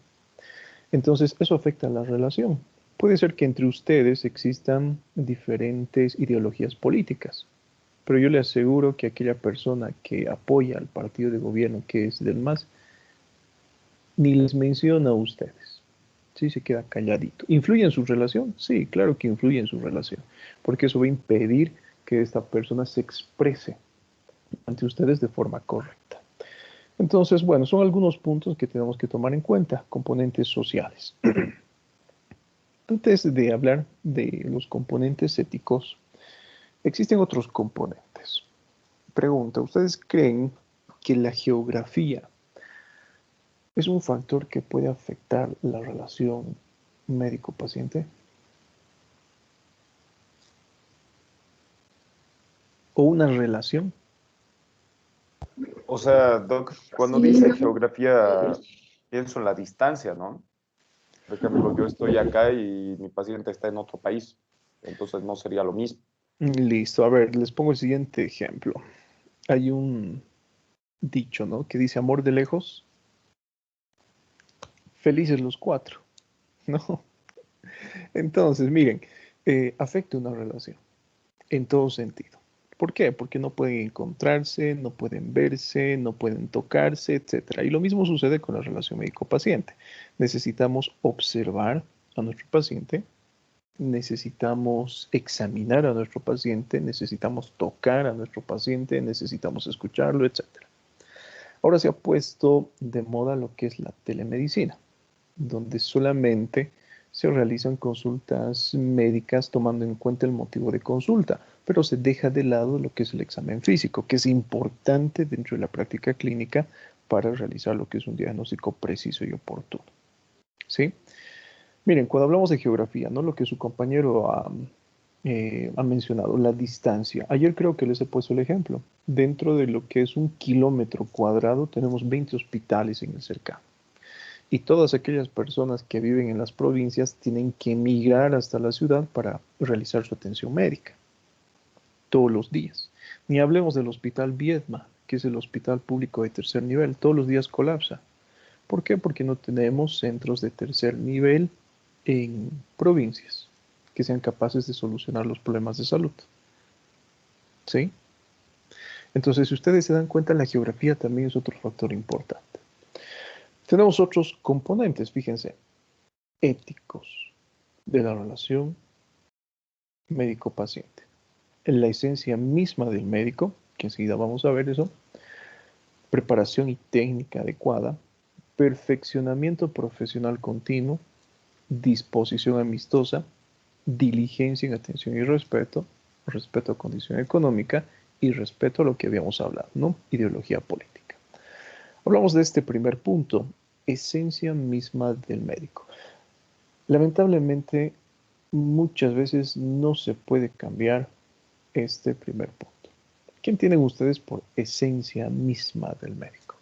Entonces, eso afecta a la relación. Puede ser que entre ustedes existan diferentes ideologías políticas, pero yo le aseguro que aquella persona que apoya al partido de gobierno, que es del MAS, ni les menciona a ustedes. Sí, se queda calladito. ¿Influye en su relación? Sí, claro que influye en su relación, porque eso va a impedir que esta persona se exprese ante ustedes de forma correcta. Entonces, bueno, son algunos puntos que tenemos que tomar en cuenta, componentes sociales. Antes de hablar de los componentes éticos, existen otros componentes. Pregunta, ¿ustedes creen que la geografía es un factor que puede afectar la relación médico-paciente? ¿O una relación? O sea, Doc, cuando dice geografía, pienso en la distancia, ¿no? Por ejemplo, yo estoy acá y mi paciente está en otro país, entonces no sería lo mismo. Listo, a ver, les pongo el siguiente ejemplo. Hay un dicho, ¿no? Que dice amor de lejos, felices los cuatro, ¿no? Entonces, miren, afecta una relación en todo sentido. ¿Por qué? Porque no pueden encontrarse, no pueden verse, no pueden tocarse, etc. Y lo mismo sucede con la relación médico-paciente. Necesitamos observar a nuestro paciente, necesitamos examinar a nuestro paciente, necesitamos tocar a nuestro paciente, necesitamos escucharlo, etc. Ahora se ha puesto de moda lo que es la telemedicina, donde solamente se realizan consultas médicas tomando en cuenta el motivo de consulta, pero se deja de lado lo que es el examen físico, que es importante dentro de la práctica clínica para realizar lo que es un diagnóstico preciso y oportuno. ¿Sí? Miren, cuando hablamos de geografía, ¿no? Lo que su compañero ha mencionado, la distancia. Ayer creo que les he puesto el ejemplo. Dentro de lo que es 1 kilómetro cuadrado tenemos 20 hospitales en el cercano. Y todas aquellas personas que viven en las provincias tienen que emigrar hasta la ciudad para realizar su atención médica todos los días. Ni hablemos del Hospital Viedma, que es el hospital público de tercer nivel. Todos los días colapsa. ¿Por qué? Porque no tenemos centros de tercer nivel en provincias que sean capaces de solucionar los problemas de salud. ¿Sí? Entonces, si ustedes se dan cuenta, la geografía también es otro factor importante. Tenemos otros componentes, fíjense, éticos de la relación médico-paciente. En la esencia misma del médico, que enseguida vamos a ver eso, preparación y técnica adecuada, perfeccionamiento profesional continuo, disposición amistosa, diligencia en atención y respeto, respeto a condición económica y respeto a lo que habíamos hablado, ¿no? Ideología política. Hablamos de este primer punto, esencia misma del médico. Lamentablemente, muchas veces no se puede cambiar este primer punto. ¿Qué entienden ustedes por esencia misma del médico?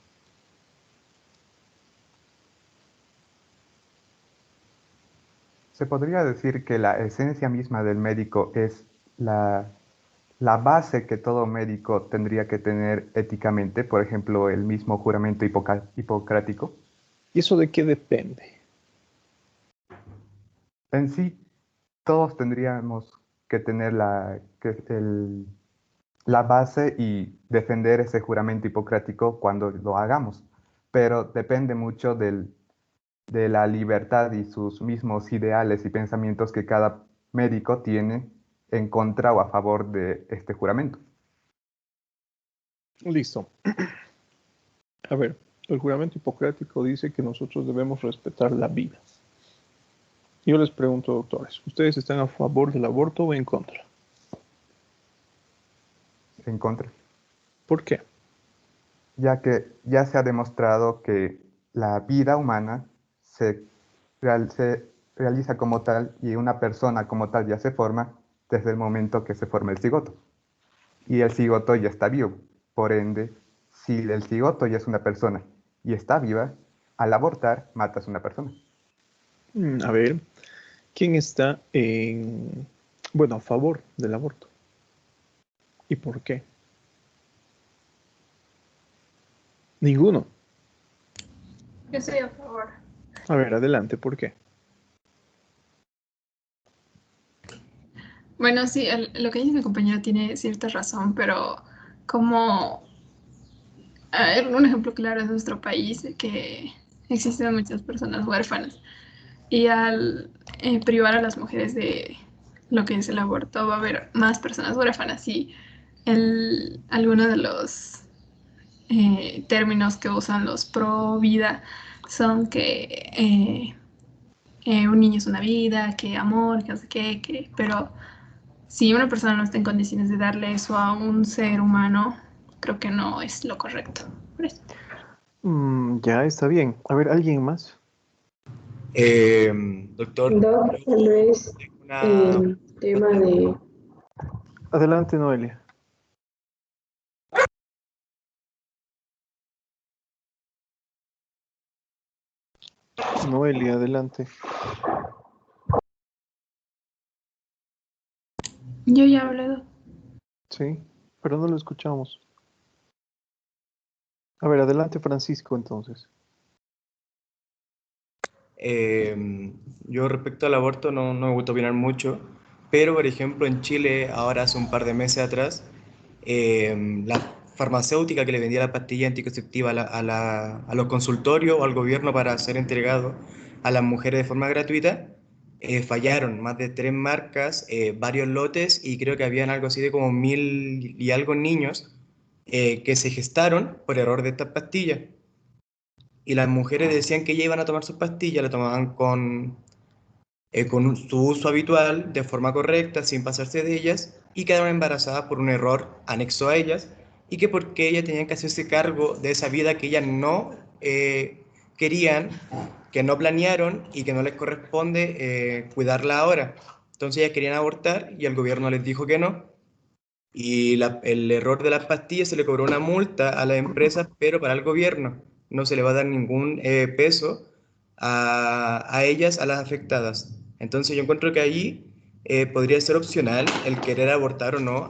Se podría decir que la esencia misma del médico es la base que todo médico tendría que tener éticamente, por ejemplo, el mismo juramento hipocrático. ¿Y eso de qué depende? En sí, todos tendríamos que tener la base y defender ese juramento hipocrático cuando lo hagamos, pero depende mucho de la libertad y sus mismos ideales y pensamientos que cada médico tiene en contra o a favor de este juramento. Listo. A ver, el juramento hipocrático dice que nosotros debemos respetar la vida. Yo les pregunto, doctores, ¿ustedes están a favor del aborto o en contra? En contra. ¿Por qué? Ya que ya se ha demostrado que la vida humana se realiza como tal y una persona como tal ya se forma desde el momento que se forma el cigoto. Y el cigoto ya está vivo. Por ende, si el cigoto ya es una persona y está viva, al abortar matas a una persona. A ver, ¿quién está a favor del aborto? ¿Y por qué? Ninguno. Yo estoy a favor. A ver, adelante, ¿por qué? Bueno, sí, lo que dice mi compañero tiene cierta razón, pero como a ver, un ejemplo claro es nuestro país, que existen muchas personas huérfanas y al privar a las mujeres de lo que es el aborto va a haber más personas huérfanas y algunos de los términos que usan los pro vida son que un niño es una vida, que amor, que no sé qué, pero si una persona no está en condiciones de darle eso a un ser humano, creo que no es lo correcto. Por eso. Ya está bien. A ver, ¿alguien más? Doctor, Doc, tal vez una... tema de... Adelante, Noelia. Noelia, adelante. Yo ya hablé. Sí, pero no lo escuchamos. A ver, adelante, Francisco, entonces. Yo respecto al aborto no me gusta opinar mucho, pero por ejemplo en Chile, ahora hace un par de meses atrás, la farmacéutica que le vendía la pastilla anticonceptiva a los consultorios o al gobierno para ser entregado a las mujeres de forma gratuita, fallaron más de 3 marcas, varios lotes y creo que habían algo así de como 1000 y algo niños que se gestaron por error de estas pastillas. Y las mujeres decían que ya iban a tomar sus pastillas, la tomaban con su uso habitual, de forma correcta, sin pasarse de ellas, y quedaron embarazadas por un error anexo a ellas, y que porque ellas tenían que hacerse cargo de esa vida que ellas no querían, que no planearon y que no les corresponde cuidarla ahora. Entonces ellas querían abortar y el gobierno les dijo que no. Y el error de las pastillas se le cobró una multa a las empresas, pero para el gobierno no se le va a dar ningún peso a ellas, a las afectadas. Entonces yo encuentro que allí podría ser opcional el querer abortar o no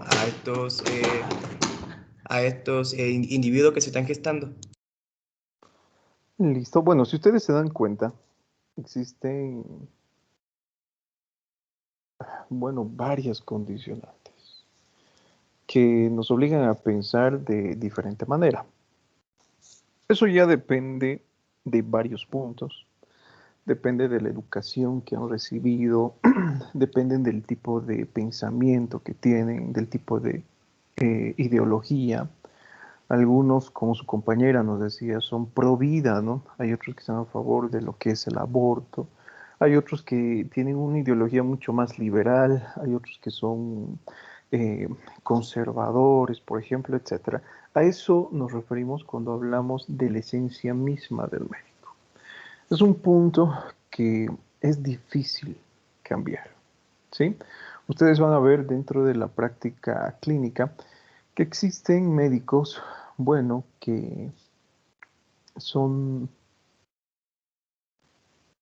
a estos individuos que se están gestando. Listo. Bueno, si ustedes se dan cuenta, existen, varias condicionantes que nos obligan a pensar de diferente manera. Eso ya depende de varios puntos. Depende de la educación que han recibido, dependen del tipo de pensamiento que tienen, del tipo de ideología. Algunos, como su compañera nos decía, son pro vida, ¿no? Hay otros que están a favor de lo que es el aborto. Hay otros que tienen una ideología mucho más liberal. Hay otros que son conservadores, por ejemplo, etcétera. A eso nos referimos cuando hablamos de la esencia misma del médico. Es un punto que es difícil cambiar, ¿sí? Ustedes van a ver dentro de la práctica clínica que existen médicos, que son,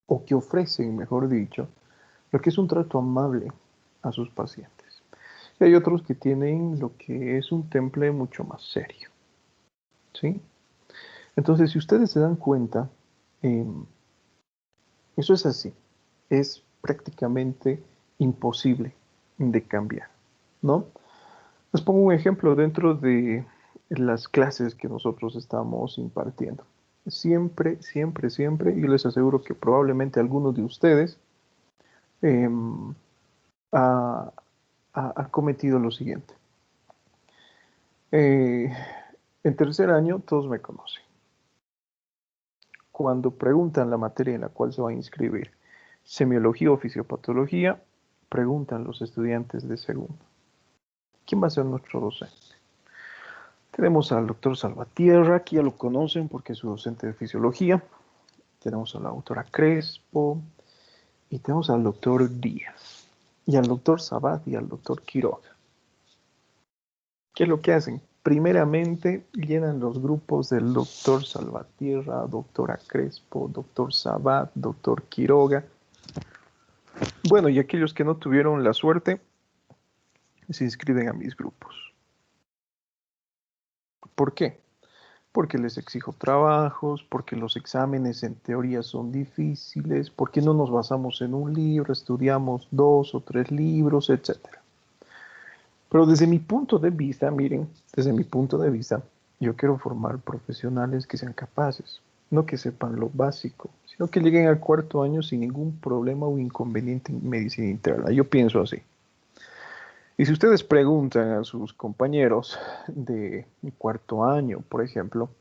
o que ofrecen, mejor dicho, lo que es un trato amable a sus pacientes. Y hay otros que tienen lo que es un temple mucho más serio, ¿sí? Entonces, si ustedes se dan cuenta, eso es así. Es prácticamente imposible de cambiar, ¿no? Les pongo un ejemplo dentro de las clases que nosotros estamos impartiendo. Siempre, siempre, siempre, yo les aseguro que probablemente algunos de ustedes ha, ha cometido lo siguiente. En tercer año todos me conocen. Cuando preguntan la materia en la cual se va a inscribir, semiología o fisiopatología, preguntan los estudiantes de segundo. ¿Quién va a ser nuestro docente? Tenemos al doctor Salvatierra, que ya lo conocen porque es su docente de fisiología. Tenemos a la doctora Crespo y tenemos al doctor Díaz y al doctor Sabat y al doctor Quiroga. ¿Qué es lo que hacen? Primeramente llenan los grupos del doctor Salvatierra, doctora Crespo, doctor Sabat, doctor Quiroga. Bueno, y aquellos que no tuvieron la suerte se inscriben a mis grupos. ¿Por qué? Porque les exijo trabajos, porque los exámenes en teoría son difíciles, porque no nos basamos en un libro, estudiamos 2 o 3 libros, etc. Pero desde mi punto de vista, miren, desde mi punto de vista, yo quiero formar profesionales que sean capaces, no que sepan lo básico, sino que lleguen al cuarto año sin ningún problema o inconveniente en medicina interna. Yo pienso así. Y si ustedes preguntan a sus compañeros de cuarto año, por ejemplo,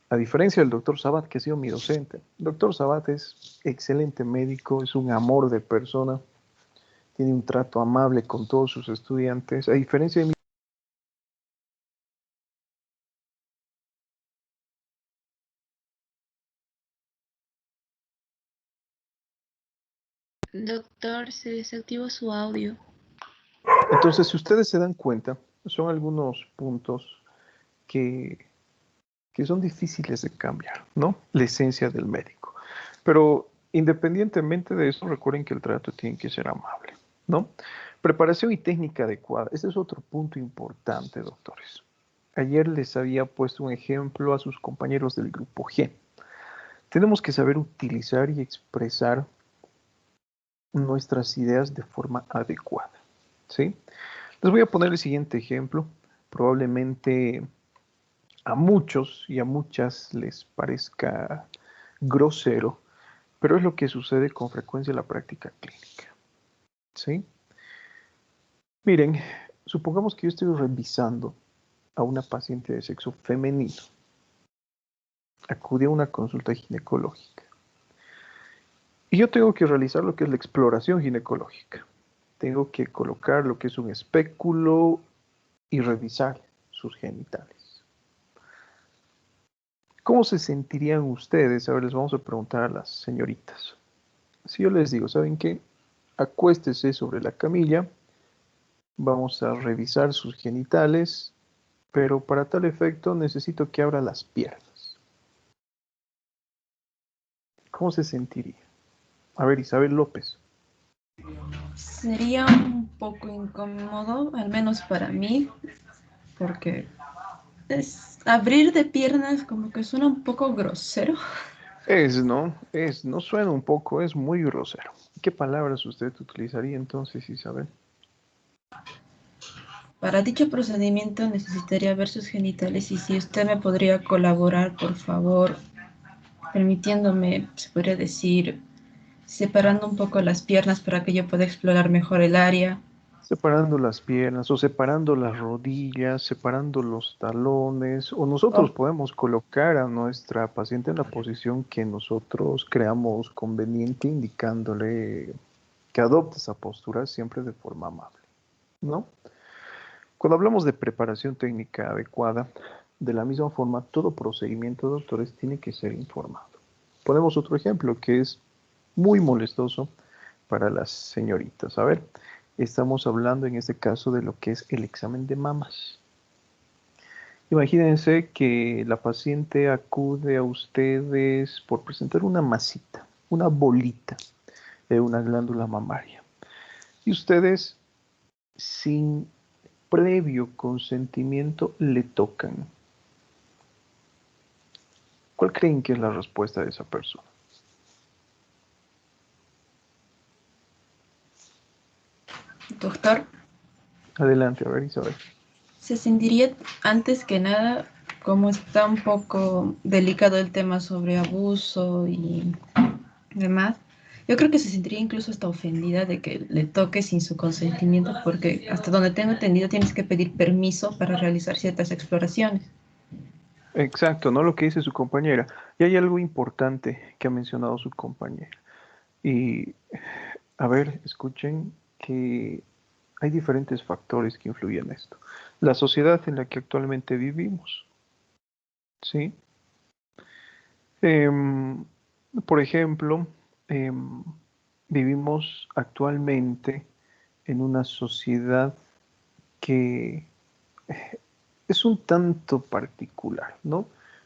a diferencia del doctor Sabat, que ha sido mi docente, el doctor Sabat es excelente médico, es un amor de persona, tiene un trato amable con todos sus estudiantes, a diferencia de mi... Doctor, se desactivó su audio. Entonces, si ustedes se dan cuenta, son algunos puntos que son difíciles de cambiar, ¿no? La esencia del médico. Pero independientemente de eso, recuerden que el trato tiene que ser amable, ¿no? Preparación y técnica adecuada. Ese es otro punto importante, doctores. Ayer les había puesto un ejemplo a sus compañeros del grupo G. Tenemos que saber utilizar y expresar nuestras ideas de forma adecuada, ¿sí? Les voy a poner el siguiente ejemplo. Probablemente a muchos y a muchas les parezca grosero, pero es lo que sucede con frecuencia en la práctica clínica, ¿sí? Miren, supongamos que yo estoy revisando a una paciente de sexo femenino. Acude a una consulta ginecológica. Y yo tengo que realizar lo que es la exploración ginecológica. Tengo que colocar lo que es un espéculo y revisar sus genitales. ¿Cómo se sentirían ustedes? A ver, les vamos a preguntar a las señoritas. Si yo les digo, ¿saben qué? Acuéstese sobre la camilla, vamos a revisar sus genitales, pero para tal efecto necesito que abra las piernas. ¿Cómo se sentiría? A ver, Isabel López. Sería un poco incómodo, al menos para mí, porque abrir de piernas como que suena un poco grosero. No suena un poco, es muy grosero. ¿Qué palabras usted utilizaría entonces, Isabel? Para dicho procedimiento necesitaría ver sus genitales y si usted me podría colaborar, por favor, permitiéndome, se podría decir, separando un poco las piernas para que yo pueda explorar mejor el área. Separando las piernas o separando las rodillas, separando los talones, o nosotros podemos colocar a nuestra paciente en la posición que nosotros creamos conveniente, indicándole que adopte esa postura siempre de forma amable, ¿no? Cuando hablamos de preparación técnica adecuada, de la misma forma, todo procedimiento, doctores, tiene que ser informado. Ponemos otro ejemplo que es muy molestoso para las señoritas. A ver, estamos hablando en este caso de lo que es el examen de mamas. Imagínense que la paciente acude a ustedes por presentar una masita, una bolita de una glándula mamaria. y ustedes, sin previo consentimiento, le tocan. ¿Cuál creen que es la respuesta de esa persona? Doctor, Adelante, a ver, Isabel. se sentiría antes que nada, como está un poco delicado el tema sobre abuso y demás, yo creo que se sentiría incluso hasta ofendida de que le toque sin su consentimiento, porque hasta donde tengo entendido tienes que pedir permiso para realizar ciertas exploraciones. Exacto, ¿no? Lo que dice su compañera. Y hay algo importante que ha mencionado su compañera. Y, a ver, escuchen que hay diferentes factores que influyen en esto. La sociedad en la que actualmente vivimos, ¿sí? Em, por ejemplo, em, vivimos actualmente en una sociedad que es un tanto particular, ¿no?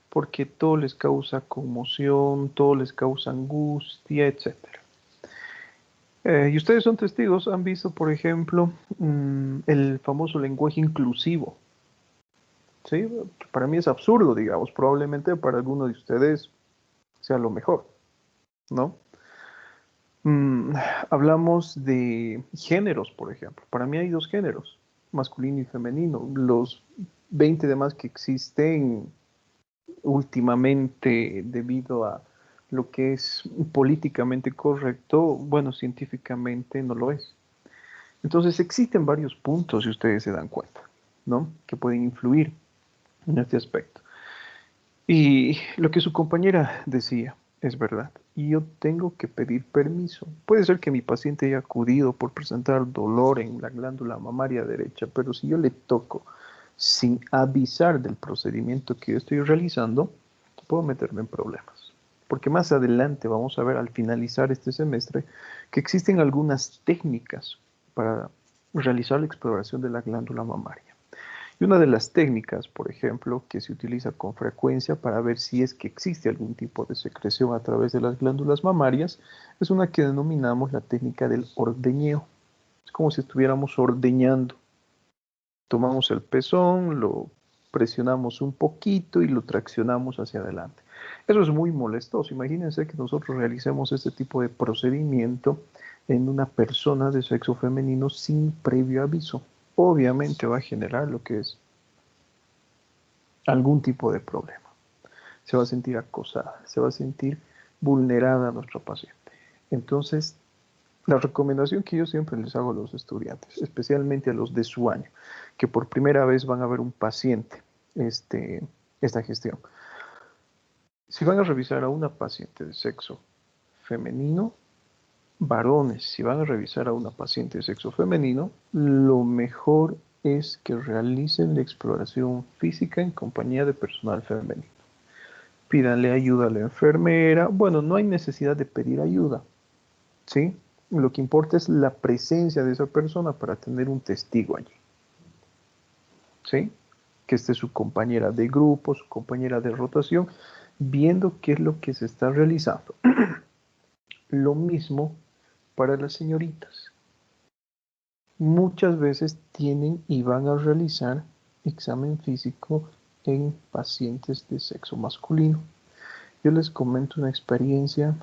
Porque todo les causa conmoción, todo les causa angustia, etcétera. Y ustedes son testigos, han visto, por ejemplo, el famoso lenguaje inclusivo, ¿sí? Para mí es absurdo, digamos, probablemente para algunos de ustedes sea lo mejor, ¿no? Mm, hablamos de géneros, por ejemplo. Para mí hay dos géneros, masculino y femenino. Los 20 demás que existen últimamente debido a lo que es políticamente correcto, bueno, científicamente no lo es. Entonces existen varios puntos, si ustedes se dan cuenta, ¿no? Que pueden influir en este aspecto. Y lo que su compañera decía es verdad. Y yo tengo que pedir permiso. Puede ser que mi paciente haya acudido por presentar dolor en la glándula mamaria derecha, pero si yo le toco sin avisar del procedimiento que yo estoy realizando, puedo meterme en problemas. Porque más adelante vamos a ver al finalizar este semestre que existen algunas técnicas para realizar la exploración de la glándula mamaria. Y una de las técnicas, por ejemplo, que se utiliza con frecuencia para ver si es que existe algún tipo de secreción a través de las glándulas mamarias, es una que denominamos la técnica del ordeñeo. Es como si estuviéramos ordeñando. Tomamos el pezón, lo presionamos un poquito y lo traccionamos hacia adelante. Eso es muy molestoso. Imagínense que nosotros realicemos este tipo de procedimiento en una persona de sexo femenino sin previo aviso. Obviamente va a generar lo que es algún tipo de problema. Se va a sentir acosada, se va a sentir vulnerada a nuestro paciente. Entonces, la recomendación que yo siempre les hago a los estudiantes, especialmente a los de su año, que por primera vez van a ver un paciente esta gestión. Si van a revisar a una paciente de sexo femenino, varones, si van a revisar a una paciente de sexo femenino, lo mejor es que realicen la exploración física en compañía de personal femenino. Pídanle ayuda a la enfermera. Bueno, no hay necesidad de pedir ayuda, ¿sí? Lo que importa es la presencia de esa persona para tener un testigo allí, ¿sí? Que esté su compañera de grupo, su compañera de rotación, viendo qué es lo que se está realizando. Lo mismo para las señoritas. Muchas veces tienen y van a realizar examen físico en pacientes de sexo masculino. Yo les comento una experiencia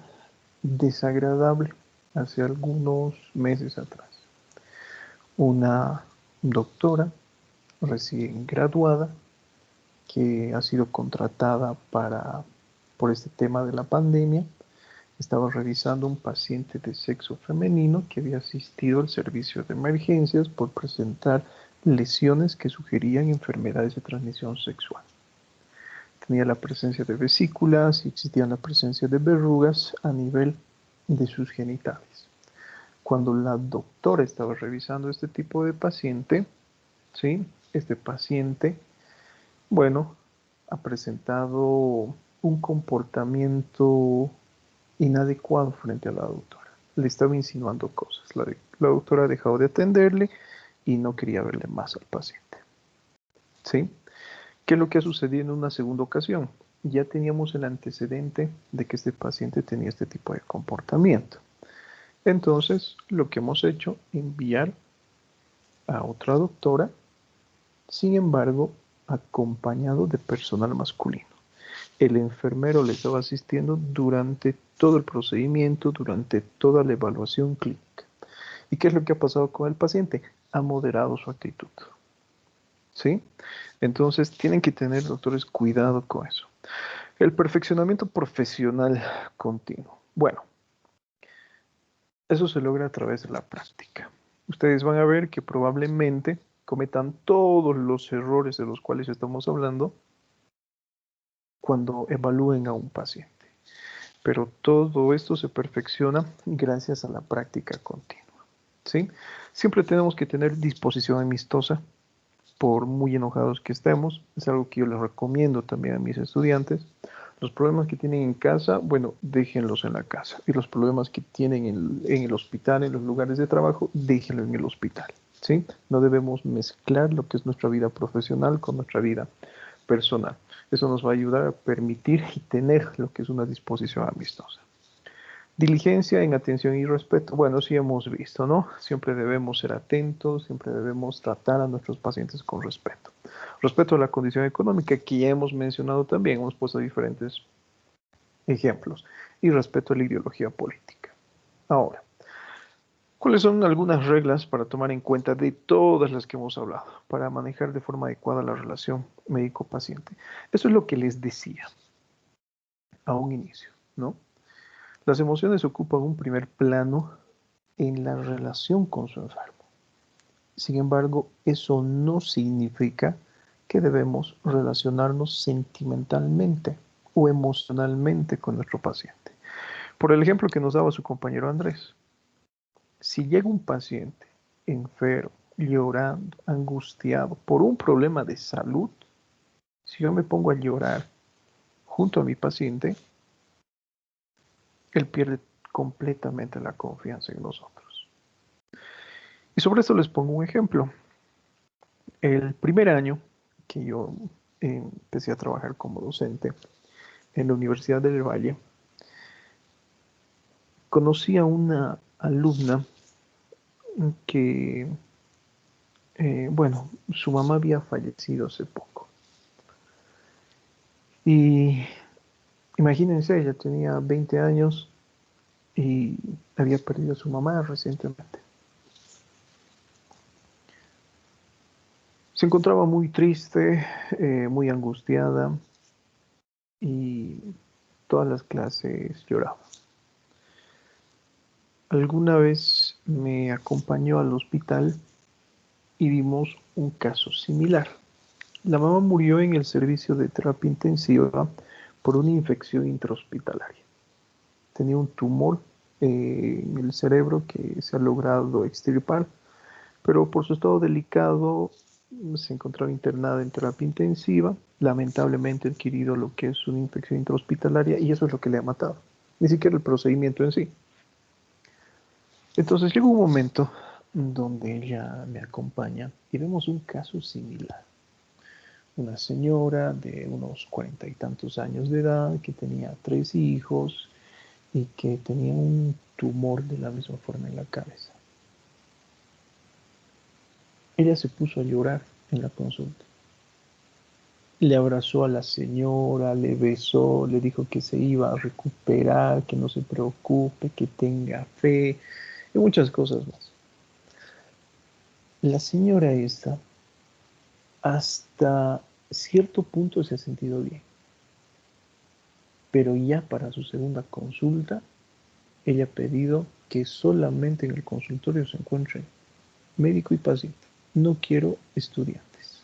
desagradable hace algunos meses atrás. Una doctora recién graduada que ha sido contratada por este tema de la pandemia, estaba revisando un paciente de sexo femenino que había asistido al servicio de emergencias por presentar lesiones que sugerían enfermedades de transmisión sexual. Tenía la presencia de vesículas y existía la presencia de verrugas a nivel de sus genitales. Cuando la doctora estaba revisando este tipo de paciente, ¿sí? Este paciente, bueno, ha presentado un comportamiento inadecuado frente a la doctora. Le estaba insinuando cosas. La doctora ha dejado de atenderle y no quería verle más al paciente. ¿Sí? ¿Qué es lo que ha sucedido en una segunda ocasión? Ya teníamos el antecedente de que este paciente tenía este tipo de comportamiento. Entonces, lo que hemos hecho, enviar a otra doctora, sin embargo, acompañado de personal masculino. El enfermero le estaba asistiendo durante todo el procedimiento, durante toda la evaluación clínica. ¿Y qué es lo que ha pasado con el paciente? Ha moderado su actitud. ¿Sí? Entonces, tienen que tener, doctores, cuidado con eso. El perfeccionamiento profesional continuo. Bueno, eso se logra a través de la práctica. Ustedes van a ver que probablemente cometan todos los errores de los cuales estamos hablando cuando evalúen a un paciente. Pero todo esto se perfecciona gracias a la práctica continua. ¿Sí? Siempre tenemos que tener disposición amistosa, por muy enojados que estemos. Es algo que yo les recomiendo también a mis estudiantes. Los problemas que tienen en casa, bueno, déjenlos en la casa. Y los problemas que tienen en el hospital, en los lugares de trabajo, déjenlo en el hospital. ¿Sí? No debemos mezclar lo que es nuestra vida profesional con nuestra vida personal. Eso nos va a ayudar a permitir y tener lo que es una disposición amistosa. Diligencia en atención y respeto. Bueno, sí hemos visto, ¿no? Siempre debemos ser atentos, siempre debemos tratar a nuestros pacientes con respeto. Respeto a la condición económica, que ya hemos mencionado también, hemos puesto diferentes ejemplos. Y respeto a la ideología política. Ahora, ¿cuáles son algunas reglas para tomar en cuenta de todas las que hemos hablado, para manejar de forma adecuada la relación médico-paciente? Eso es lo que les decía a un inicio, ¿no? Las emociones ocupan un primer plano en la relación con su enfermo. Sin embargo, eso no significa que debemos relacionarnos sentimentalmente o emocionalmente con nuestro paciente. Por el ejemplo que nos daba su compañero Andrés, si llega un paciente enfermo, llorando, angustiado por un problema de salud, si yo me pongo a llorar junto a mi paciente, él pierde completamente la confianza en nosotros. Y sobre esto les pongo un ejemplo. El primer año que yo empecé a trabajar como docente en la Universidad del Valle, conocí a una alumna que, bueno, su mamá había fallecido hace poco. Y imagínense, ella tenía 20 años y había perdido a su mamá recientemente. Se encontraba muy triste, muy angustiada y todas las clases lloraba. Alguna vez me acompañó al hospital y vimos un caso similar. La mamá murió en el servicio de terapia intensiva por una infección intrahospitalaria. Tenía un tumor en el cerebro que se ha logrado extirpar, pero por su estado delicado se encontraba internada en terapia intensiva, lamentablemente adquirido lo que es una infección intrahospitalaria y eso es lo que le ha matado, ni siquiera el procedimiento en sí. Entonces llegó un momento donde ella me acompaña y vemos un caso similar. Una señora de unos 40 y tantos años de edad que tenía 3 hijos y que tenía un tumor de la misma forma en la cabeza. Ella se puso a llorar en la consulta. Le abrazó a la señora, le besó, le dijo que se iba a recuperar, que no se preocupe, que tenga fe y muchas cosas más. La señora esta hasta cierto punto se ha sentido bien, pero ya para su segunda consulta ella ha pedido que solamente en el consultorio se encuentren médico y paciente. No quiero estudiantes.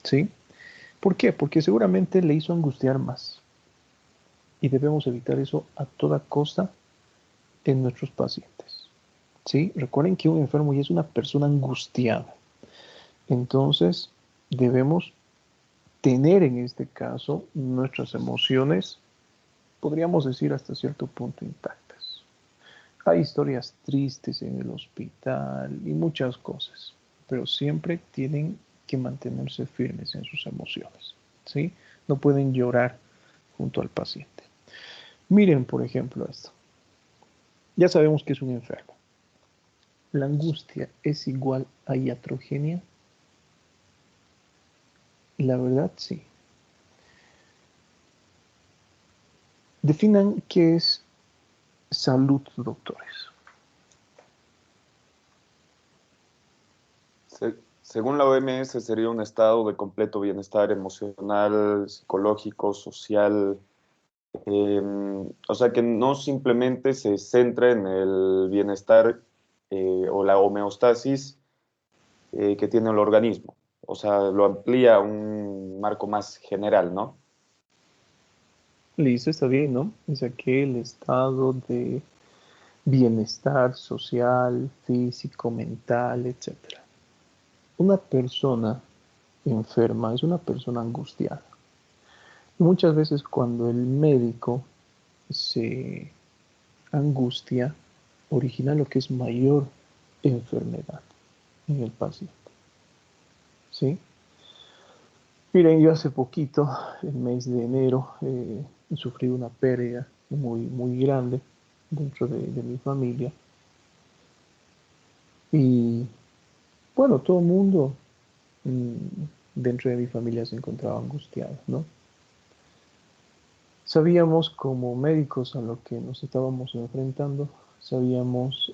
¿Sí? ¿Por qué? Porque seguramente le hizo angustiar más. Y debemos evitar eso a toda costa en nuestros pacientes. ¿Sí? Recuerden que un enfermo ya es una persona angustiada. Entonces, debemos tener en este caso nuestras emociones, podríamos decir hasta cierto punto intactas. Hay historias tristes en el hospital y muchas cosas, pero siempre tienen que mantenerse firmes en sus emociones, ¿sí? No pueden llorar junto al paciente. Miren, por ejemplo, esto. Ya sabemos que es un enfermo. ¿La angustia es igual a iatrogenia? La verdad, sí. Definan qué es salud, doctores. Según la OMS, sería un estado de completo bienestar emocional, psicológico, social. O sea, que no simplemente se centra en el bienestar o la homeostasis que tiene el organismo. O sea, lo amplía a un marco más general, ¿no? Listo, está bien, ¿no? Es aquel estado de bienestar social, físico, mental, etc. Una persona enferma es una persona angustiada. Y muchas veces cuando el médico se angustia, origina lo que es mayor enfermedad en el paciente. ¿Sí? Miren, yo hace poquito, el mes de enero, sufrí una pérdida muy grande dentro de mi familia. Y bueno, todo el mundo dentro de mi familia se encontraba angustiado, ¿no? Sabíamos como médicos a lo que nos estábamos enfrentando, sabíamos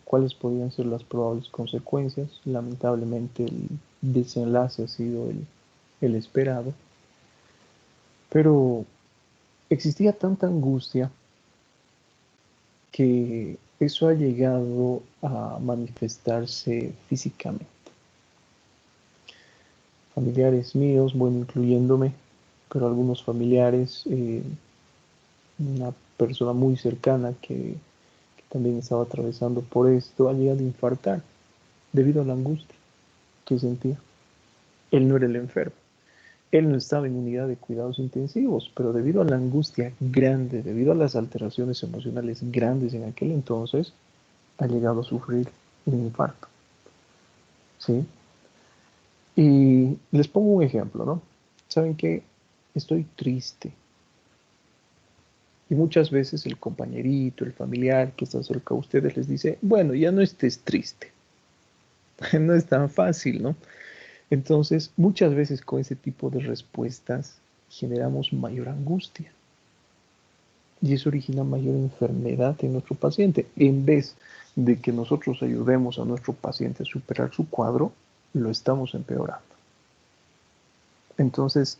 cuáles podían ser las probables consecuencias. Lamentablemente el desenlace ha sido el esperado, pero existía tanta angustia que eso ha llegado a manifestarse físicamente. Familiares míos, bueno, incluyéndome, pero algunos familiares, una persona muy cercana que también estaba atravesando por esto, ha llegado a infartar debido a la angustia que sentía. Él no era el enfermo, él no estaba en unidad de cuidados intensivos, pero debido a la angustia grande, debido a las alteraciones emocionales grandes en aquel entonces, ha llegado a sufrir un infarto. ¿Sí? Y les pongo un ejemplo, ¿no? ¿Saben qué? Estoy triste. Y muchas veces el compañerito, el familiar que está cerca de ustedes les dice, bueno, ya no estés triste. No es tan fácil, ¿no? Entonces, muchas veces con ese tipo de respuestas generamos mayor angustia. Y eso origina mayor enfermedad en nuestro paciente. En vez de que nosotros ayudemos a nuestro paciente a superar su cuadro, lo estamos empeorando. Entonces,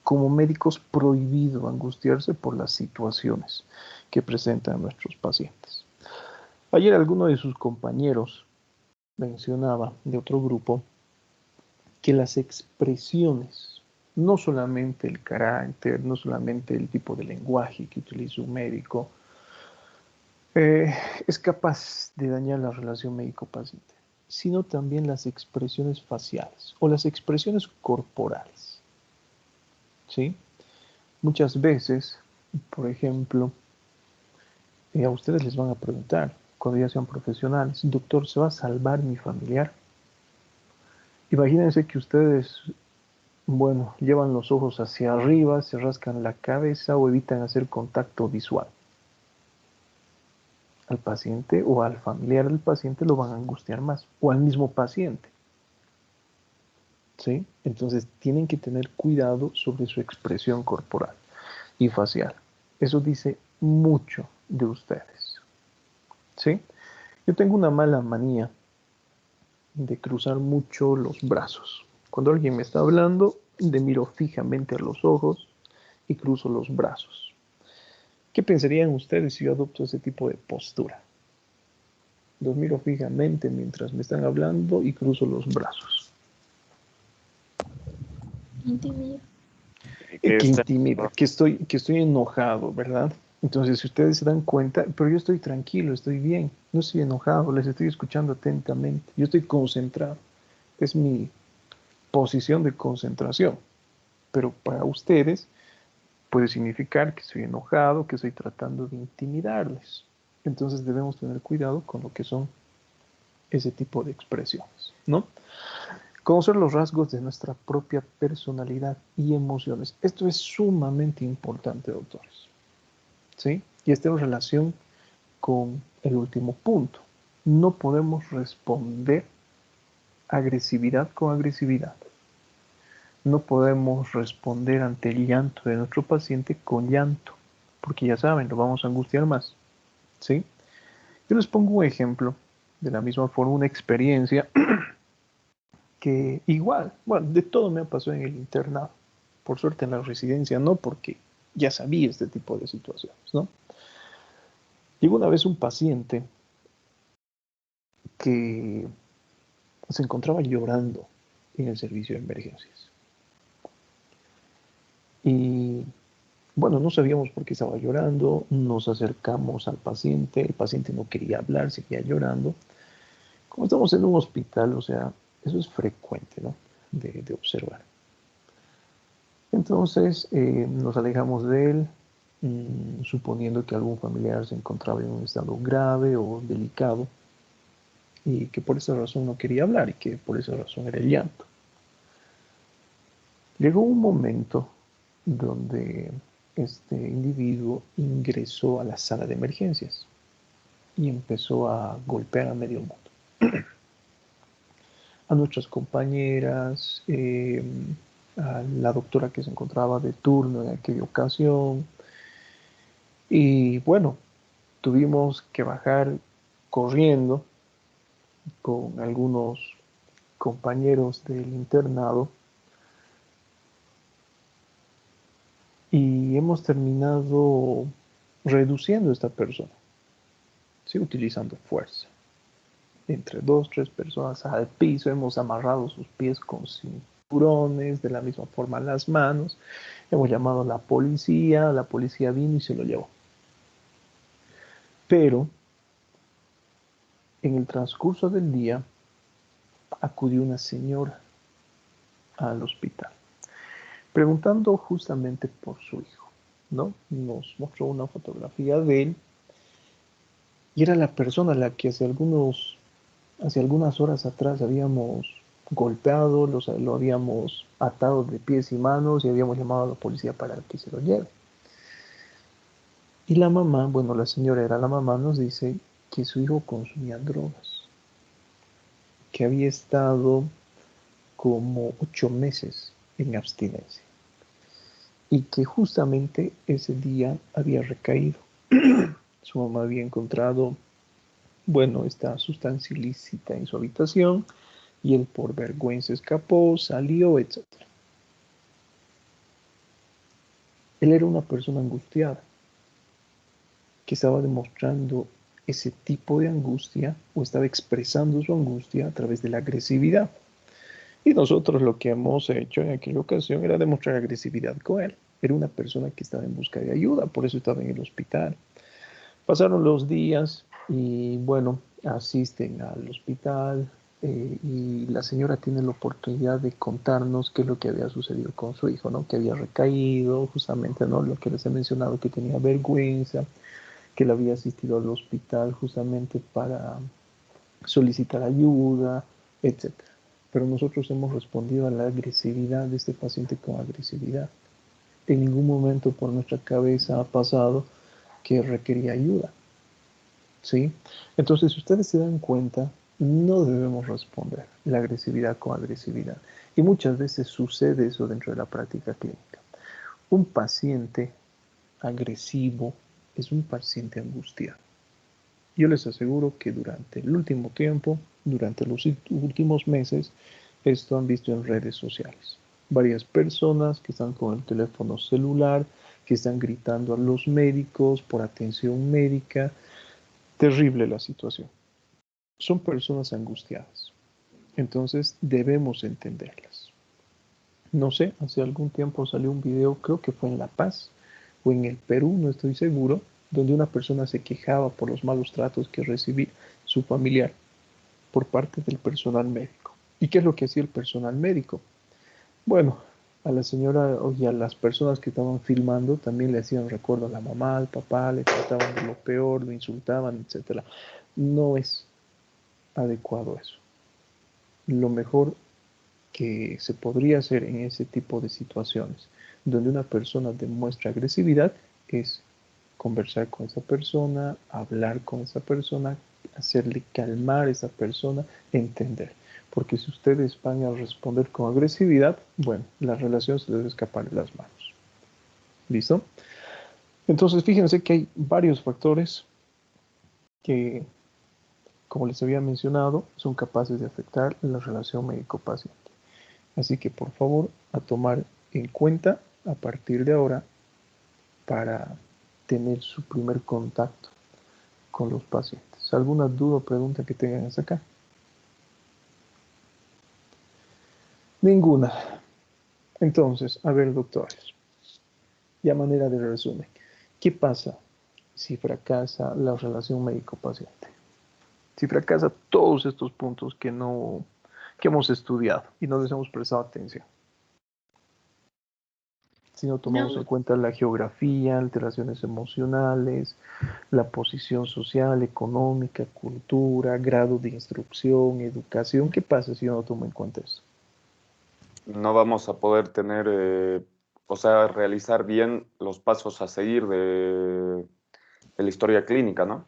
como médicos, prohibido angustiarse por las situaciones que presentan nuestros pacientes. Ayer alguno de sus compañeros mencionaba de otro grupo que las expresiones, no solamente el carácter, no solamente el tipo de lenguaje que utiliza un médico, es capaz de dañar la relación médico-paciente, sino también las expresiones faciales o las expresiones corporales. ¿Sí? Muchas veces, por ejemplo, a ustedes les van a preguntar, cuando ya sean profesionales, doctor, ¿se va a salvar mi familiar? Imagínense que ustedes, bueno, llevan los ojos hacia arriba, se rascan la cabeza o evitan hacer contacto visual. Al paciente o al familiar del paciente lo van a angustiar más, o al mismo paciente. ¿Sí? Entonces tienen que tener cuidado sobre su expresión corporal y facial. Eso dice mucho de ustedes. ¿Sí? Yo tengo una mala manía de cruzar mucho los brazos. Cuando alguien me está hablando, le miro fijamente a los ojos y cruzo los brazos. ¿Qué pensarían ustedes si yo adopto ese tipo de postura? Los miro fijamente mientras me están hablando y cruzo los brazos. Intimida. Que intimida, que estoy enojado, ¿verdad? Entonces, si ustedes se dan cuenta, pero yo estoy tranquilo, estoy bien, no estoy enojado, les estoy escuchando atentamente, yo estoy concentrado. Es mi posición de concentración. Pero para ustedes puede significar que estoy enojado, que estoy tratando de intimidarles. Entonces debemos tener cuidado con lo que son ese tipo de expresiones, ¿no? Conocer los rasgos de nuestra propia personalidad y emociones. Esto es sumamente importante, doctores. ¿Sí? Y está en relación con el último punto. No podemos responder agresividad con agresividad. No podemos responder ante el llanto de nuestro paciente con llanto, porque ya saben, lo vamos a angustiar más. ¿Sí? Yo les pongo un ejemplo, de la misma forma, una experiencia que igual, bueno, de todo me ha pasado en el internado. Por suerte en la residencia no, porque ya sabía este tipo de situaciones, ¿no? Llegó una vez un paciente que se encontraba llorando en el servicio de emergencias. Y bueno, no sabíamos por qué estaba llorando, nos acercamos al paciente, el paciente no quería hablar, seguía llorando. Como estamos en un hospital, o sea, eso es frecuente, ¿no? De observar. Entonces nos alejamos de él, suponiendo que algún familiar se encontraba en un estado grave o delicado y que por esa razón no quería hablar y que por esa razón era el llanto. Llegó un momento donde este individuo ingresó a la sala de emergencias y empezó a golpear a medio mundo. A nuestras compañeras, a la doctora que se encontraba de turno en aquella ocasión. Y bueno, tuvimos que bajar corriendo con algunos compañeros del internado y hemos terminado reduciendo a esta persona, ¿sí? Utilizando fuerza. Entre 2, 3 personas al piso, hemos amarrado sus pies con cinturones, de la misma forma las manos, hemos llamado a la policía vino y se lo llevó. Pero en el transcurso del día acudió una señora al hospital, preguntando justamente por su hijo, ¿no? Nos mostró una fotografía de él y era la persona a la que hace algunas horas atrás habíamos golpeado, lo habíamos atado de pies y manos y habíamos llamado a la policía para que se lo lleve. Y la mamá, bueno, la señora era la mamá, nos dice que su hijo consumía drogas, que había estado como 8 meses en abstinencia y que justamente ese día había recaído. Su mamá había encontrado, bueno, esta sustancia ilícita en su habitación y él por vergüenza escapó, salió, etc. Él era una persona angustiada que estaba demostrando ese tipo de angustia o estaba expresando su angustia a través de la agresividad. Y nosotros lo que hemos hecho en aquella ocasión era demostrar agresividad con él. Era una persona que estaba en busca de ayuda, por eso estaba en el hospital. Pasaron los días y bueno, asisten al hospital y la señora tiene la oportunidad de contarnos qué es lo que había sucedido con su hijo, ¿no? Que había recaído, justamente, ¿no? Lo que les he mencionado, que tenía vergüenza, que él había asistido al hospital justamente para solicitar ayuda, etc. Pero nosotros hemos respondido a la agresividad de este paciente con agresividad. En ningún momento por nuestra cabeza ha pasado que requería ayuda. ¿Sí? Entonces, si ustedes se dan cuenta, no debemos responder la agresividad con agresividad. Y muchas veces sucede eso dentro de la práctica clínica. Un paciente agresivo es un paciente angustiado. Yo les aseguro que durante el último tiempo, durante los últimos meses, esto han visto en redes sociales. Varias personas que están con el teléfono celular, que están gritando a los médicos por atención médica. Terrible la situación. Son personas angustiadas. Entonces debemos entenderlas. No sé, hace algún tiempo salió un video, creo que fue en La Paz o en el Perú, no estoy seguro, donde una persona se quejaba por los malos tratos que recibía su familiar por parte del personal médico. ¿Y qué es lo que hacía el personal médico? Bueno, a la señora y a las personas que estaban filmando también le hacían recuerdo a la mamá, al papá, le trataban de lo peor, lo insultaban, etc. No es adecuado eso. Lo mejor que se podría hacer en ese tipo de situaciones, donde una persona demuestra agresividad, es conversar con esa persona, hablar con esa persona, hacerle calmar a esa persona, entender. Porque si ustedes van a responder con agresividad, bueno, la relación se les va a escapar de las manos. ¿Listo? Entonces, fíjense que hay varios factores que, como les había mencionado, son capaces de afectar la relación médico-paciente. Así que, por favor, a tomar en cuenta a partir de ahora para tener su primer contacto con los pacientes. ¿Alguna duda o pregunta que tengan hasta acá? Ninguna. Entonces, a ver, doctores, ya manera de resumen. ¿Qué pasa si fracasa la relación médico-paciente? Si fracasa todos estos puntos que hemos estudiado y no les hemos prestado atención. Si no tomamos en cuenta la geografía, alteraciones emocionales, la posición social, económica, cultura, grado de instrucción, educación, ¿qué pasa si yo no tomo en cuenta eso? No vamos a poder tener, o sea, realizar bien los pasos a seguir de la historia clínica, ¿no?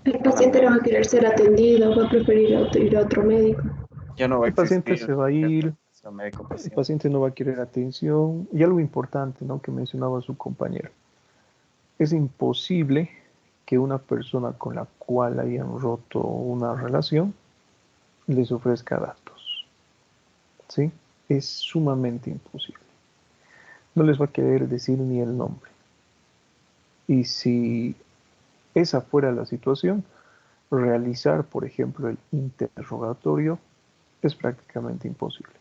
El paciente no va a querer ser atendido, va a preferir ir a otro médico. Ya no va a El paciente existir se va a ir, el médico-paciente. paciente no va a querer atención. Y algo importante, ¿no?, que mencionaba su compañero. Es imposible que una persona con la cual hayan roto una relación les ofrezca datos. ¿Sí? Es sumamente imposible. No les va a querer decir ni el nombre. Y si esa fuera la situación, realizar, por ejemplo, el interrogatorio es prácticamente imposible.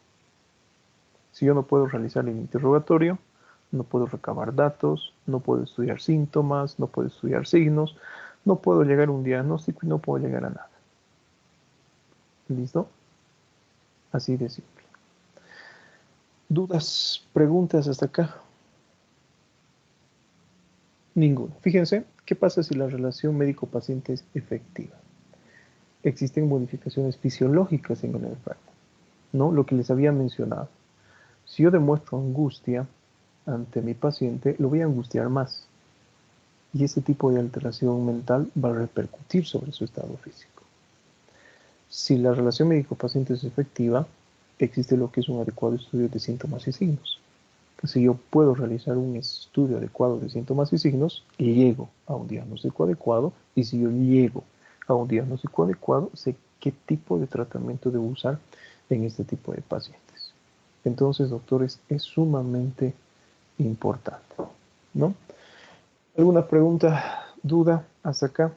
Si yo no puedo realizar el interrogatorio, no puedo recabar datos, no puedo estudiar síntomas, no puedo estudiar signos, no puedo llegar a un diagnóstico y no puedo llegar a nada. ¿Listo? Así de simple. ¿Dudas, preguntas hasta acá? Ninguna. Fíjense, ¿qué pasa si la relación médico-paciente es efectiva? Existen modificaciones fisiológicas en el enfermo, ¿no? Lo que les había mencionado. Si yo demuestro angustia ante mi paciente, lo voy a angustiar más. Y ese tipo de alteración mental va a repercutir sobre su estado físico. Si la relación médico-paciente es efectiva, existe lo que es un adecuado estudio de síntomas y signos. Si yo puedo realizar un estudio adecuado de síntomas y signos, llego a un diagnóstico adecuado, y si yo llego a un diagnóstico adecuado, sé qué tipo de tratamiento debo usar en este tipo de pacientes. Entonces, doctores, es sumamente importante, ¿no? ¿Alguna pregunta, duda hasta acá?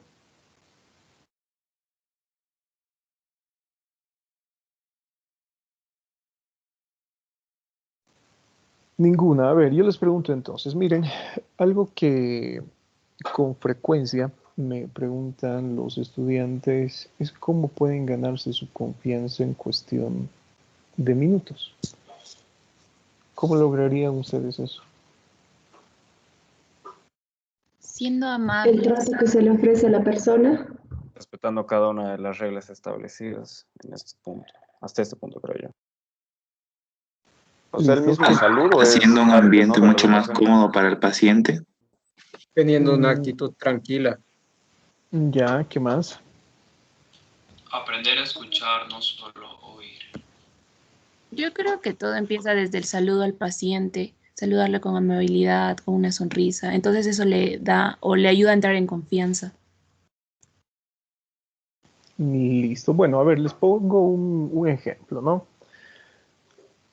Ninguna. A ver, yo les pregunto entonces, miren, algo que con frecuencia me preguntan los estudiantes es cómo pueden ganarse su confianza en cuestión de minutos. ¿Cómo lograrían ustedes eso? Siendo El amables. trato que se le ofrece a la persona. Respetando cada una de las reglas establecidas en este punto, hasta este punto, creo yo. O sea, el ¿Listo? mismo saludo es Haciendo un parte, ¿no?, ambiente de la mucho más educación. cómodo para el paciente. Teniendo una actitud tranquila. Ya, ¿qué más? Aprender a escuchar, no solo oír. Yo creo que todo empieza desde el saludo al paciente, saludarle con amabilidad, con una sonrisa. Entonces eso le da o le ayuda a entrar en confianza. Listo. Bueno, a ver, les pongo un ejemplo, ¿no?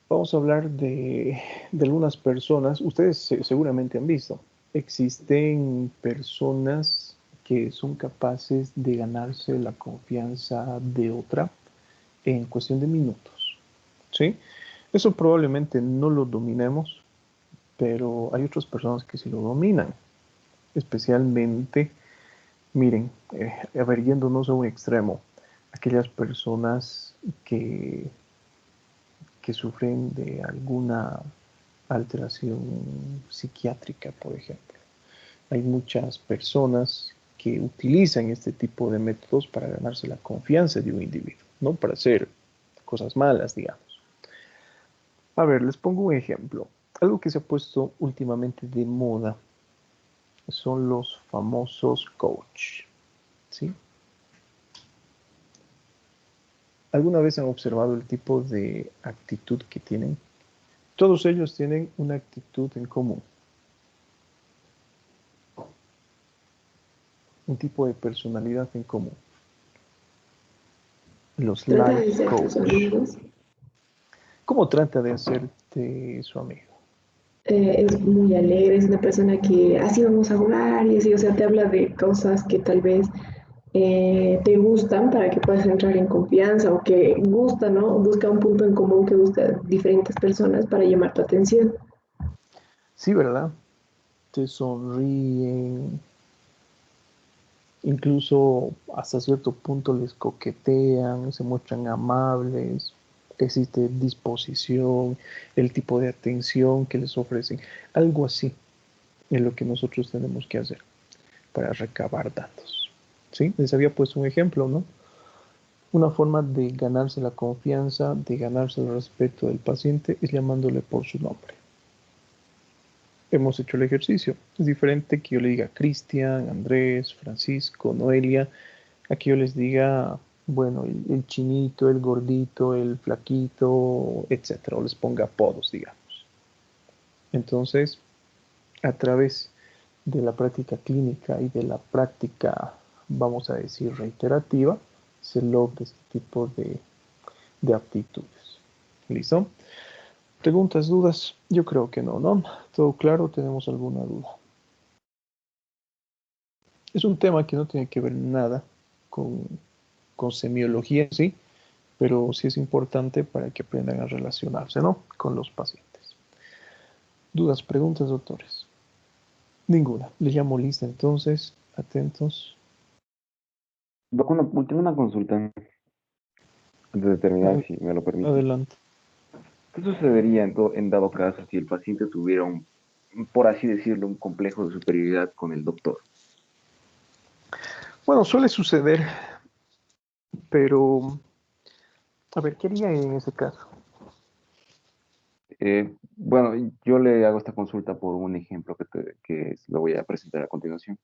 Vamos a hablar de algunas personas. Ustedes seguramente han visto. Existen personas que son capaces de ganarse la confianza de otra en cuestión de minutos, ¿sí? Eso probablemente no lo dominemos, pero hay otras personas que sí lo dominan. Especialmente, miren, a ver, yéndonos a un extremo, aquellas personas que sufren de alguna alteración psiquiátrica, por ejemplo. Hay muchas personas que utilizan este tipo de métodos para ganarse la confianza de un individuo, no para hacer cosas malas, digamos. A ver, les pongo un ejemplo. Algo que se ha puesto últimamente de moda son los famosos coach, ¿sí? ¿Alguna vez han observado el tipo de actitud que tienen? Todos ellos tienen una actitud en común. Un tipo de personalidad en común. Los Trata de life ser tus coach. amigos. ¿Cómo trata de hacerte su amigo? Es muy alegre, es una persona que así vamos a jugar y así, o sea, te habla de cosas que tal vez te gustan para que puedas entrar en confianza o que gusta, ¿no? Busca un punto en común que gusta a diferentes personas para llamar tu atención. Sí, ¿verdad? Te sonríen, incluso hasta cierto punto les coquetean, se muestran amables, existe disposición, el tipo de atención que les ofrecen. Algo así es lo que nosotros tenemos que hacer para recabar datos. ¿Sí? Les había puesto un ejemplo, ¿no? Una forma de ganarse la confianza, de ganarse el respeto del paciente es llamándole por su nombre. Hemos hecho el ejercicio. Es diferente que yo le diga Cristian, Andrés, Francisco, Noelia, a que yo les diga, bueno, el chinito, el gordito, el flaquito, etcétera, o les ponga apodos, digamos. Entonces, a través de la práctica clínica y de la práctica, vamos a decir, reiterativa, se logra este tipo de aptitudes. ¿Listo? ¿Preguntas, dudas? Yo creo que no, ¿no? ¿Todo claro? ¿Tenemos alguna duda? Es un tema que no tiene que ver nada con semiología, sí, pero sí es importante para que aprendan a relacionarse, ¿no? Con los pacientes. ¿Dudas, preguntas, doctores? Ninguna. Les llamo lista, entonces. Atentos. Doc, tengo una consulta antes de terminar, si me lo permite. Adelante. ¿Qué sucedería en dado caso si el paciente tuviera por así decirlo, un complejo de superioridad con el doctor? Bueno, suele suceder, pero a ver, ¿qué haría en ese caso? Bueno, yo le hago esta consulta por un ejemplo que lo voy a presentar a continuación.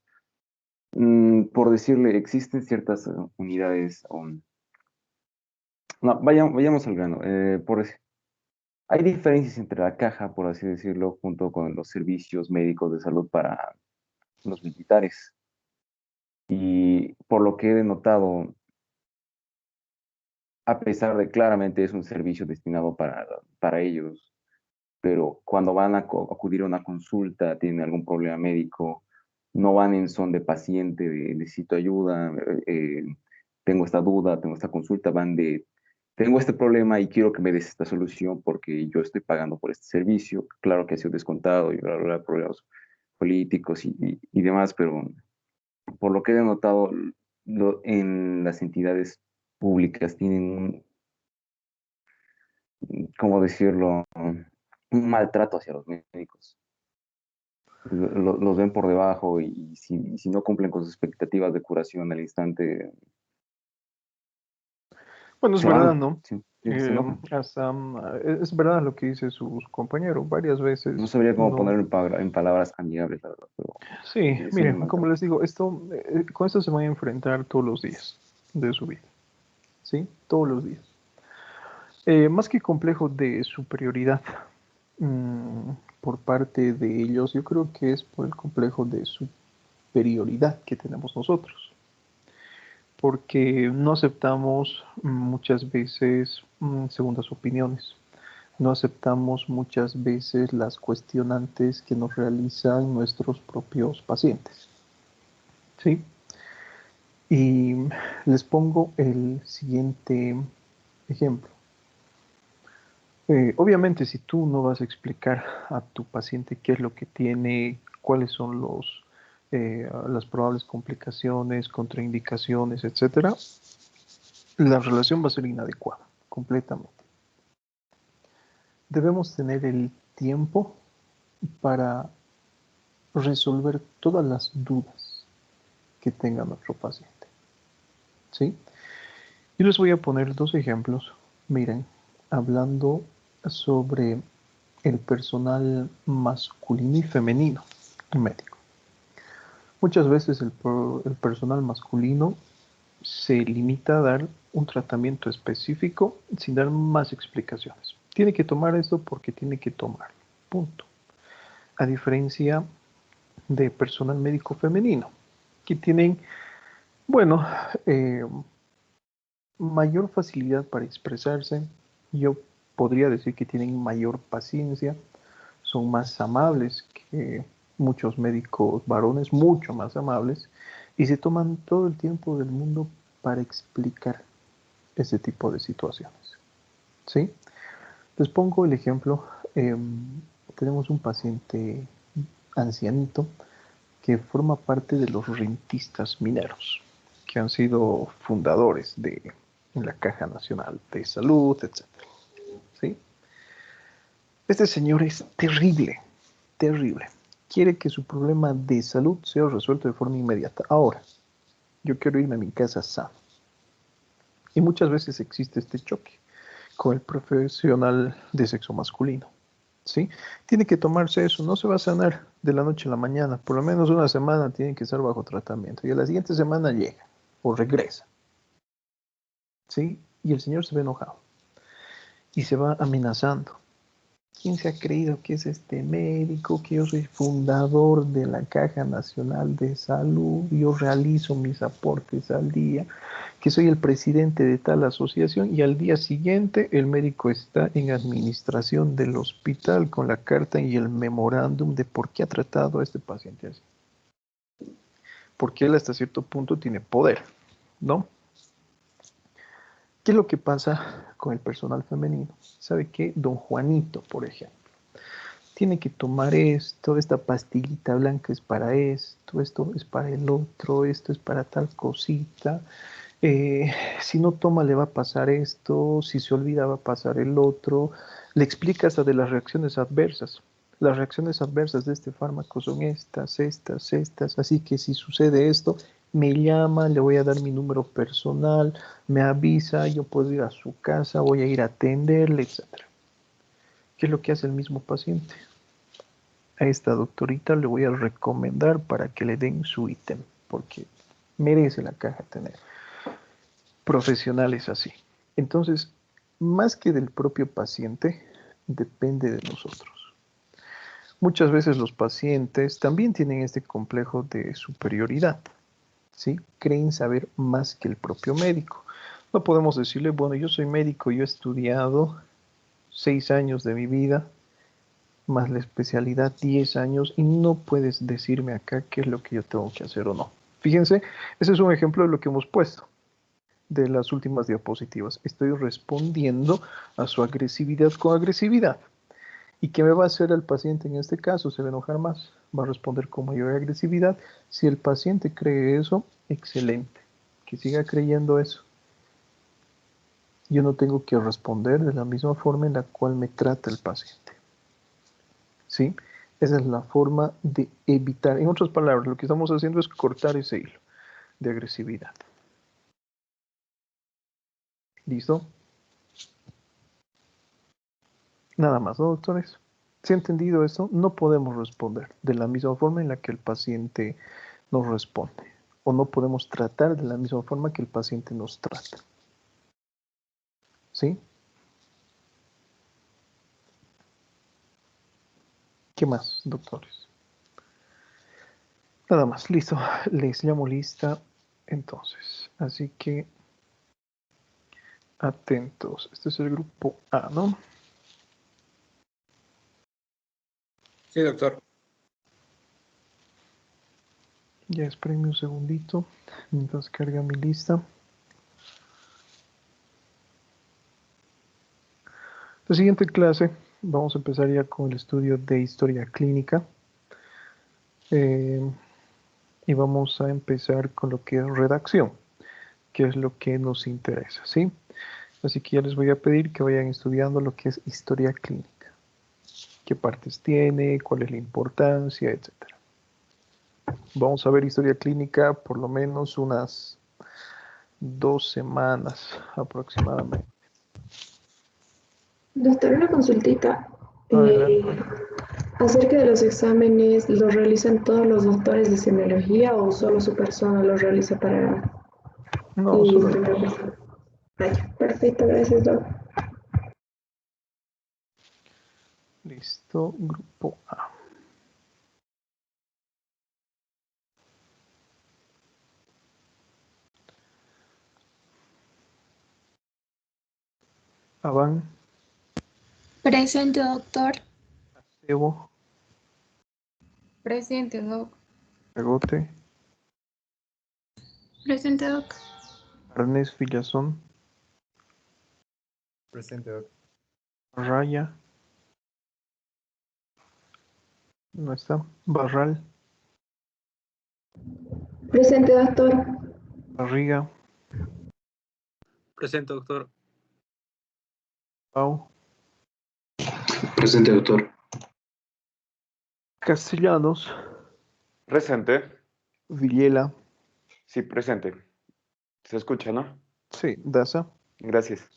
Por decirle, existen ciertas unidades, no, vayamos al grano. Hay diferencias entre la caja, por así decirlo, junto con los servicios médicos de salud para los militares. Y por lo que he notado, a pesar de claramente es un servicio destinado para ellos, pero cuando van a acudir a una consulta, tienen algún problema médico, no van en son de paciente, de necesito ayuda, tengo esta duda, tengo esta consulta, van de, tengo este problema y quiero que me des esta solución porque yo estoy pagando por este servicio. Claro que ha sido descontado y bla, bla, bla, problemas políticos y demás, pero por lo que he notado, en las entidades públicas tienen ¿cómo decirlo? Un maltrato hacia los médicos. Los ven por debajo y si no cumplen con sus expectativas de curación al instante, Bueno, es se verdad, van. ¿no? Sí, se enojan. Es verdad lo que dice sus compañeros. Varias veces No sabría cómo no. ponerlo en palabras amigables, la verdad, pero Sí, es un miren, maltrato. como les digo, con esto se van a enfrentar todos los días de su vida. ¿Sí? Todos los días. Más que complejo de superioridad por parte de ellos, yo creo que es por el complejo de superioridad que tenemos nosotros. Porque no aceptamos muchas veces segundas opiniones. No aceptamos muchas veces las cuestionantes que nos realizan nuestros propios pacientes. ¿Sí? Y les pongo el siguiente ejemplo. Obviamente, si tú no vas a explicar a tu paciente qué es lo que tiene, cuáles son las probables complicaciones, contraindicaciones, etcétera, la relación va a ser inadecuada, completamente. Debemos tener el tiempo para resolver todas las dudas que tenga nuestro paciente. ¿Sí? Yo les voy a poner dos ejemplos. Miren, hablando sobre el personal masculino y femenino médico. Muchas veces el personal masculino se limita a dar un tratamiento específico sin dar más explicaciones. Tiene que tomar esto porque tiene que tomarlo. Punto. A diferencia de personal médico femenino, que tienen, bueno, mayor facilidad para expresarse. Yo podría decir que tienen mayor paciencia, son más amables que muchos médicos varones, mucho más amables, y se toman todo el tiempo del mundo para explicar ese tipo de situaciones. ¿Sí? Les pongo el ejemplo. Tenemos un paciente ancianito que forma parte de los rentistas mineros, que han sido fundadores de la Caja Nacional de Salud, etc. ¿Sí? Este señor es terrible, terrible. Quiere que su problema de salud sea resuelto de forma inmediata. Ahora, yo quiero irme a mi casa sano. Y muchas veces existe este choque con el profesional de sexo masculino. ¿Sí? Tiene que tomarse eso, no se va a sanar de la noche a la mañana, por lo menos una semana tiene que estar bajo tratamiento y a la siguiente semana llega o regresa. ¿Sí? Y el señor se ve enojado y se va amenazando. ¿Quién se ha creído que es este médico? Que yo soy fundador de la Caja Nacional de Salud, yo realizo mis aportes al día, que soy el presidente de tal asociación, y al día siguiente el médico está en administración del hospital con la carta y el memorándum de por qué ha tratado a este paciente así. Porque él hasta cierto punto tiene poder, ¿no? ¿Qué es lo que pasa con el personal femenino? ¿Sabe qué? Don Juanito, por ejemplo, tiene que tomar esto, esta pastillita blanca es para esto es para el otro, esto es para tal cosita. Si no toma le va a pasar esto, si se olvida va a pasar el otro. Le explica hasta de las reacciones adversas. Las reacciones adversas de este fármaco son estas, así que si sucede esto, me llama, le voy a dar mi número personal, me avisa, yo puedo ir a su casa, voy a ir a atenderle, etc. ¿Qué es lo que hace el mismo paciente? A esta doctorita le voy a recomendar para que le den su ítem, porque merece la caja tener profesionales así. Entonces, más que del propio paciente, depende de nosotros. Muchas veces los pacientes también tienen este complejo de superioridad, ¿sí? Creen saber más que el propio médico. No podemos decirle, bueno, yo soy médico, yo he estudiado 6 años de mi vida, más la especialidad 10 años, y no puedes decirme acá qué es lo que yo tengo que hacer o no. Fíjense, ese es un ejemplo de lo que hemos puesto de las últimas diapositivas. Estoy respondiendo a su agresividad con agresividad. ¿Y qué me va a hacer el paciente en este caso? Se va a enojar más, va a responder con mayor agresividad. Si el paciente cree eso, excelente, que siga creyendo eso. Yo no tengo que responder de la misma forma en la cual me trata el paciente. ¿Sí? Esa es la forma de evitar. En otras palabras, lo que estamos haciendo es cortar ese hilo de agresividad. ¿Listo? Nada más, ¿no, doctores? ¿Se ha entendido eso? No podemos responder de la misma forma en la que el paciente nos responde. O no podemos tratar de la misma forma que el paciente nos trata. ¿Sí? ¿Qué más, doctores? Nada más, listo. Les llamo lista entonces. Así que atentos. Este es el grupo A, ¿no? Sí, doctor. Ya espérenme un segundito mientras carga mi lista. La siguiente clase vamos a empezar ya con el estudio de historia clínica. Y vamos a empezar con lo que es redacción, que es lo que nos interesa, ¿sí? Así que ya les voy a pedir que vayan estudiando lo que es historia clínica. Qué partes tiene, cuál es la importancia, etc. Vamos a ver historia clínica por lo menos unas 2 semanas aproximadamente. Doctor, una consultita. Adelante. acerca de los exámenes, ¿los realizan todos los doctores de semiología o solo su persona los realiza para No, solo primera persona? Vaya, perfecto, gracias, Doc. listo, grupo A. Avan, Presente, doctor. Evo, Presente, Doc. Pegote, Presente, Doc. Arnés Villazón, Presente, Doc. Raya, no está, Barral, Presente, doctor. Barriga, Presente, doctor. Pau, Presente, doctor. Castellanos, Presente. Villela, Sí, presente. ¿Se escucha, no? sí, Daza, Gracias.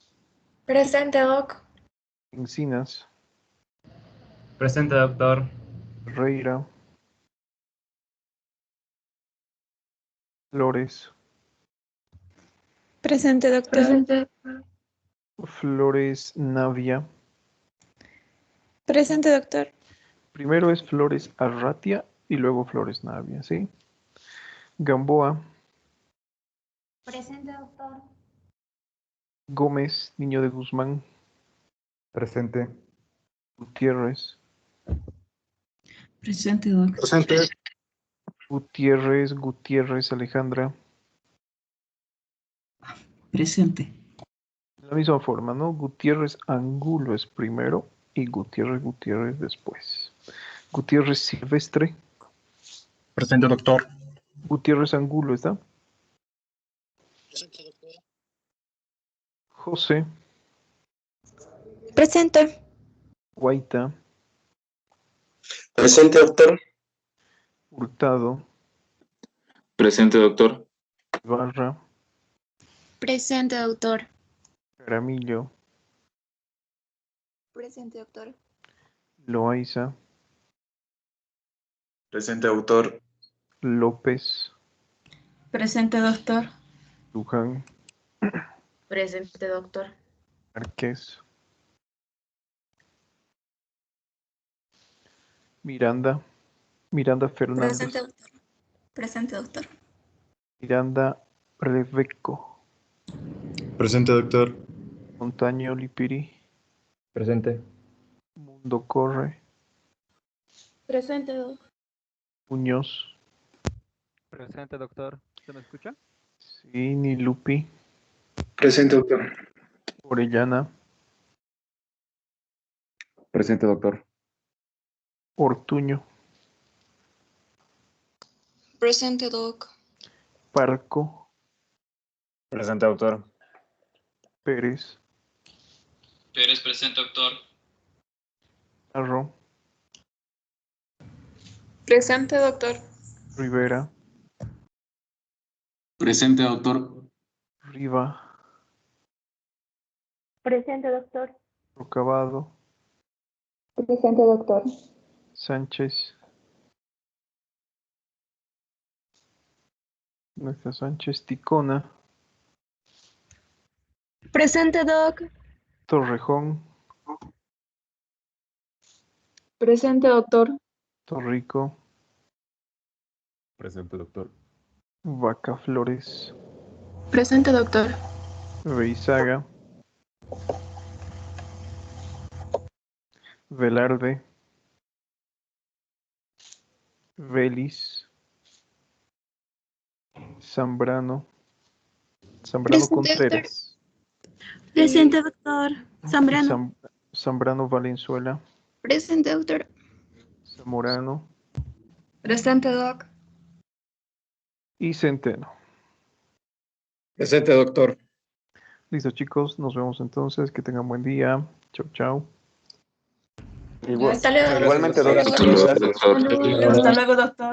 Presente, Doc. Encinas, Presente, doctor. Reira, Flores, Presente, doctor. Presente. Flores Navia. Presente, doctor. Primero es Flores Arratia y luego Flores Navia, ¿sí? Gamboa, Presente, doctor. Gómez, Niño de Guzmán, Presente. Gutiérrez, Presente, doctor. Presente. Gutiérrez Alejandra. Presente. De la misma forma, ¿no? Gutiérrez Angulo es primero y Gutiérrez después. Gutiérrez Silvestre, Presente, doctor. Gutiérrez Angulo, ¿está? José, Presente. Guaita, Presente, doctor. Hurtado, Presente, doctor. Ibarra, Presente, doctor. Caramillo, Presente, doctor. Loaiza, Presente, doctor. López, Presente, doctor. Luján, Presente, doctor. Márquez, Miranda Fernández, Presente, doctor. Presente, doctor. Miranda Rebeco, Presente, doctor. Montaño Lipiri, Presente. Mundo Corre, Presente, doctor. Muñoz, Presente, doctor. ¿Se me escucha? Sini Lupi, Presente, doctor. Orellana, Presente, doctor. Ortuño, Presente, doc. Parco, Presente, doctor. Pérez, Pérez, presente, doctor. Arro, Presente, doctor. Rivera, Presente, doctor. Riva, Presente, doctor. Rocabado, Presente, doctor. Sánchez, nuestra Sánchez Ticona, Presente, doc. Torrejón, Presente, doctor. Torrico, Presente, doctor. Vaca Flores, Presente, doctor. Beizaga, Velarde, Vélez, Zambrano Presente, Contreras, Presente, doctor. Zambrano. Zambrano Valenzuela, Presente, doctor. Zamorano Presente, doc. y Centeno. Presente, doctor. Listo, chicos, nos vemos entonces. Que tengan buen día. Chau, chau. Igual, Hasta luego. igualmente, Hasta doctor. luego, Gracias. doctor. Hasta luego, doctor.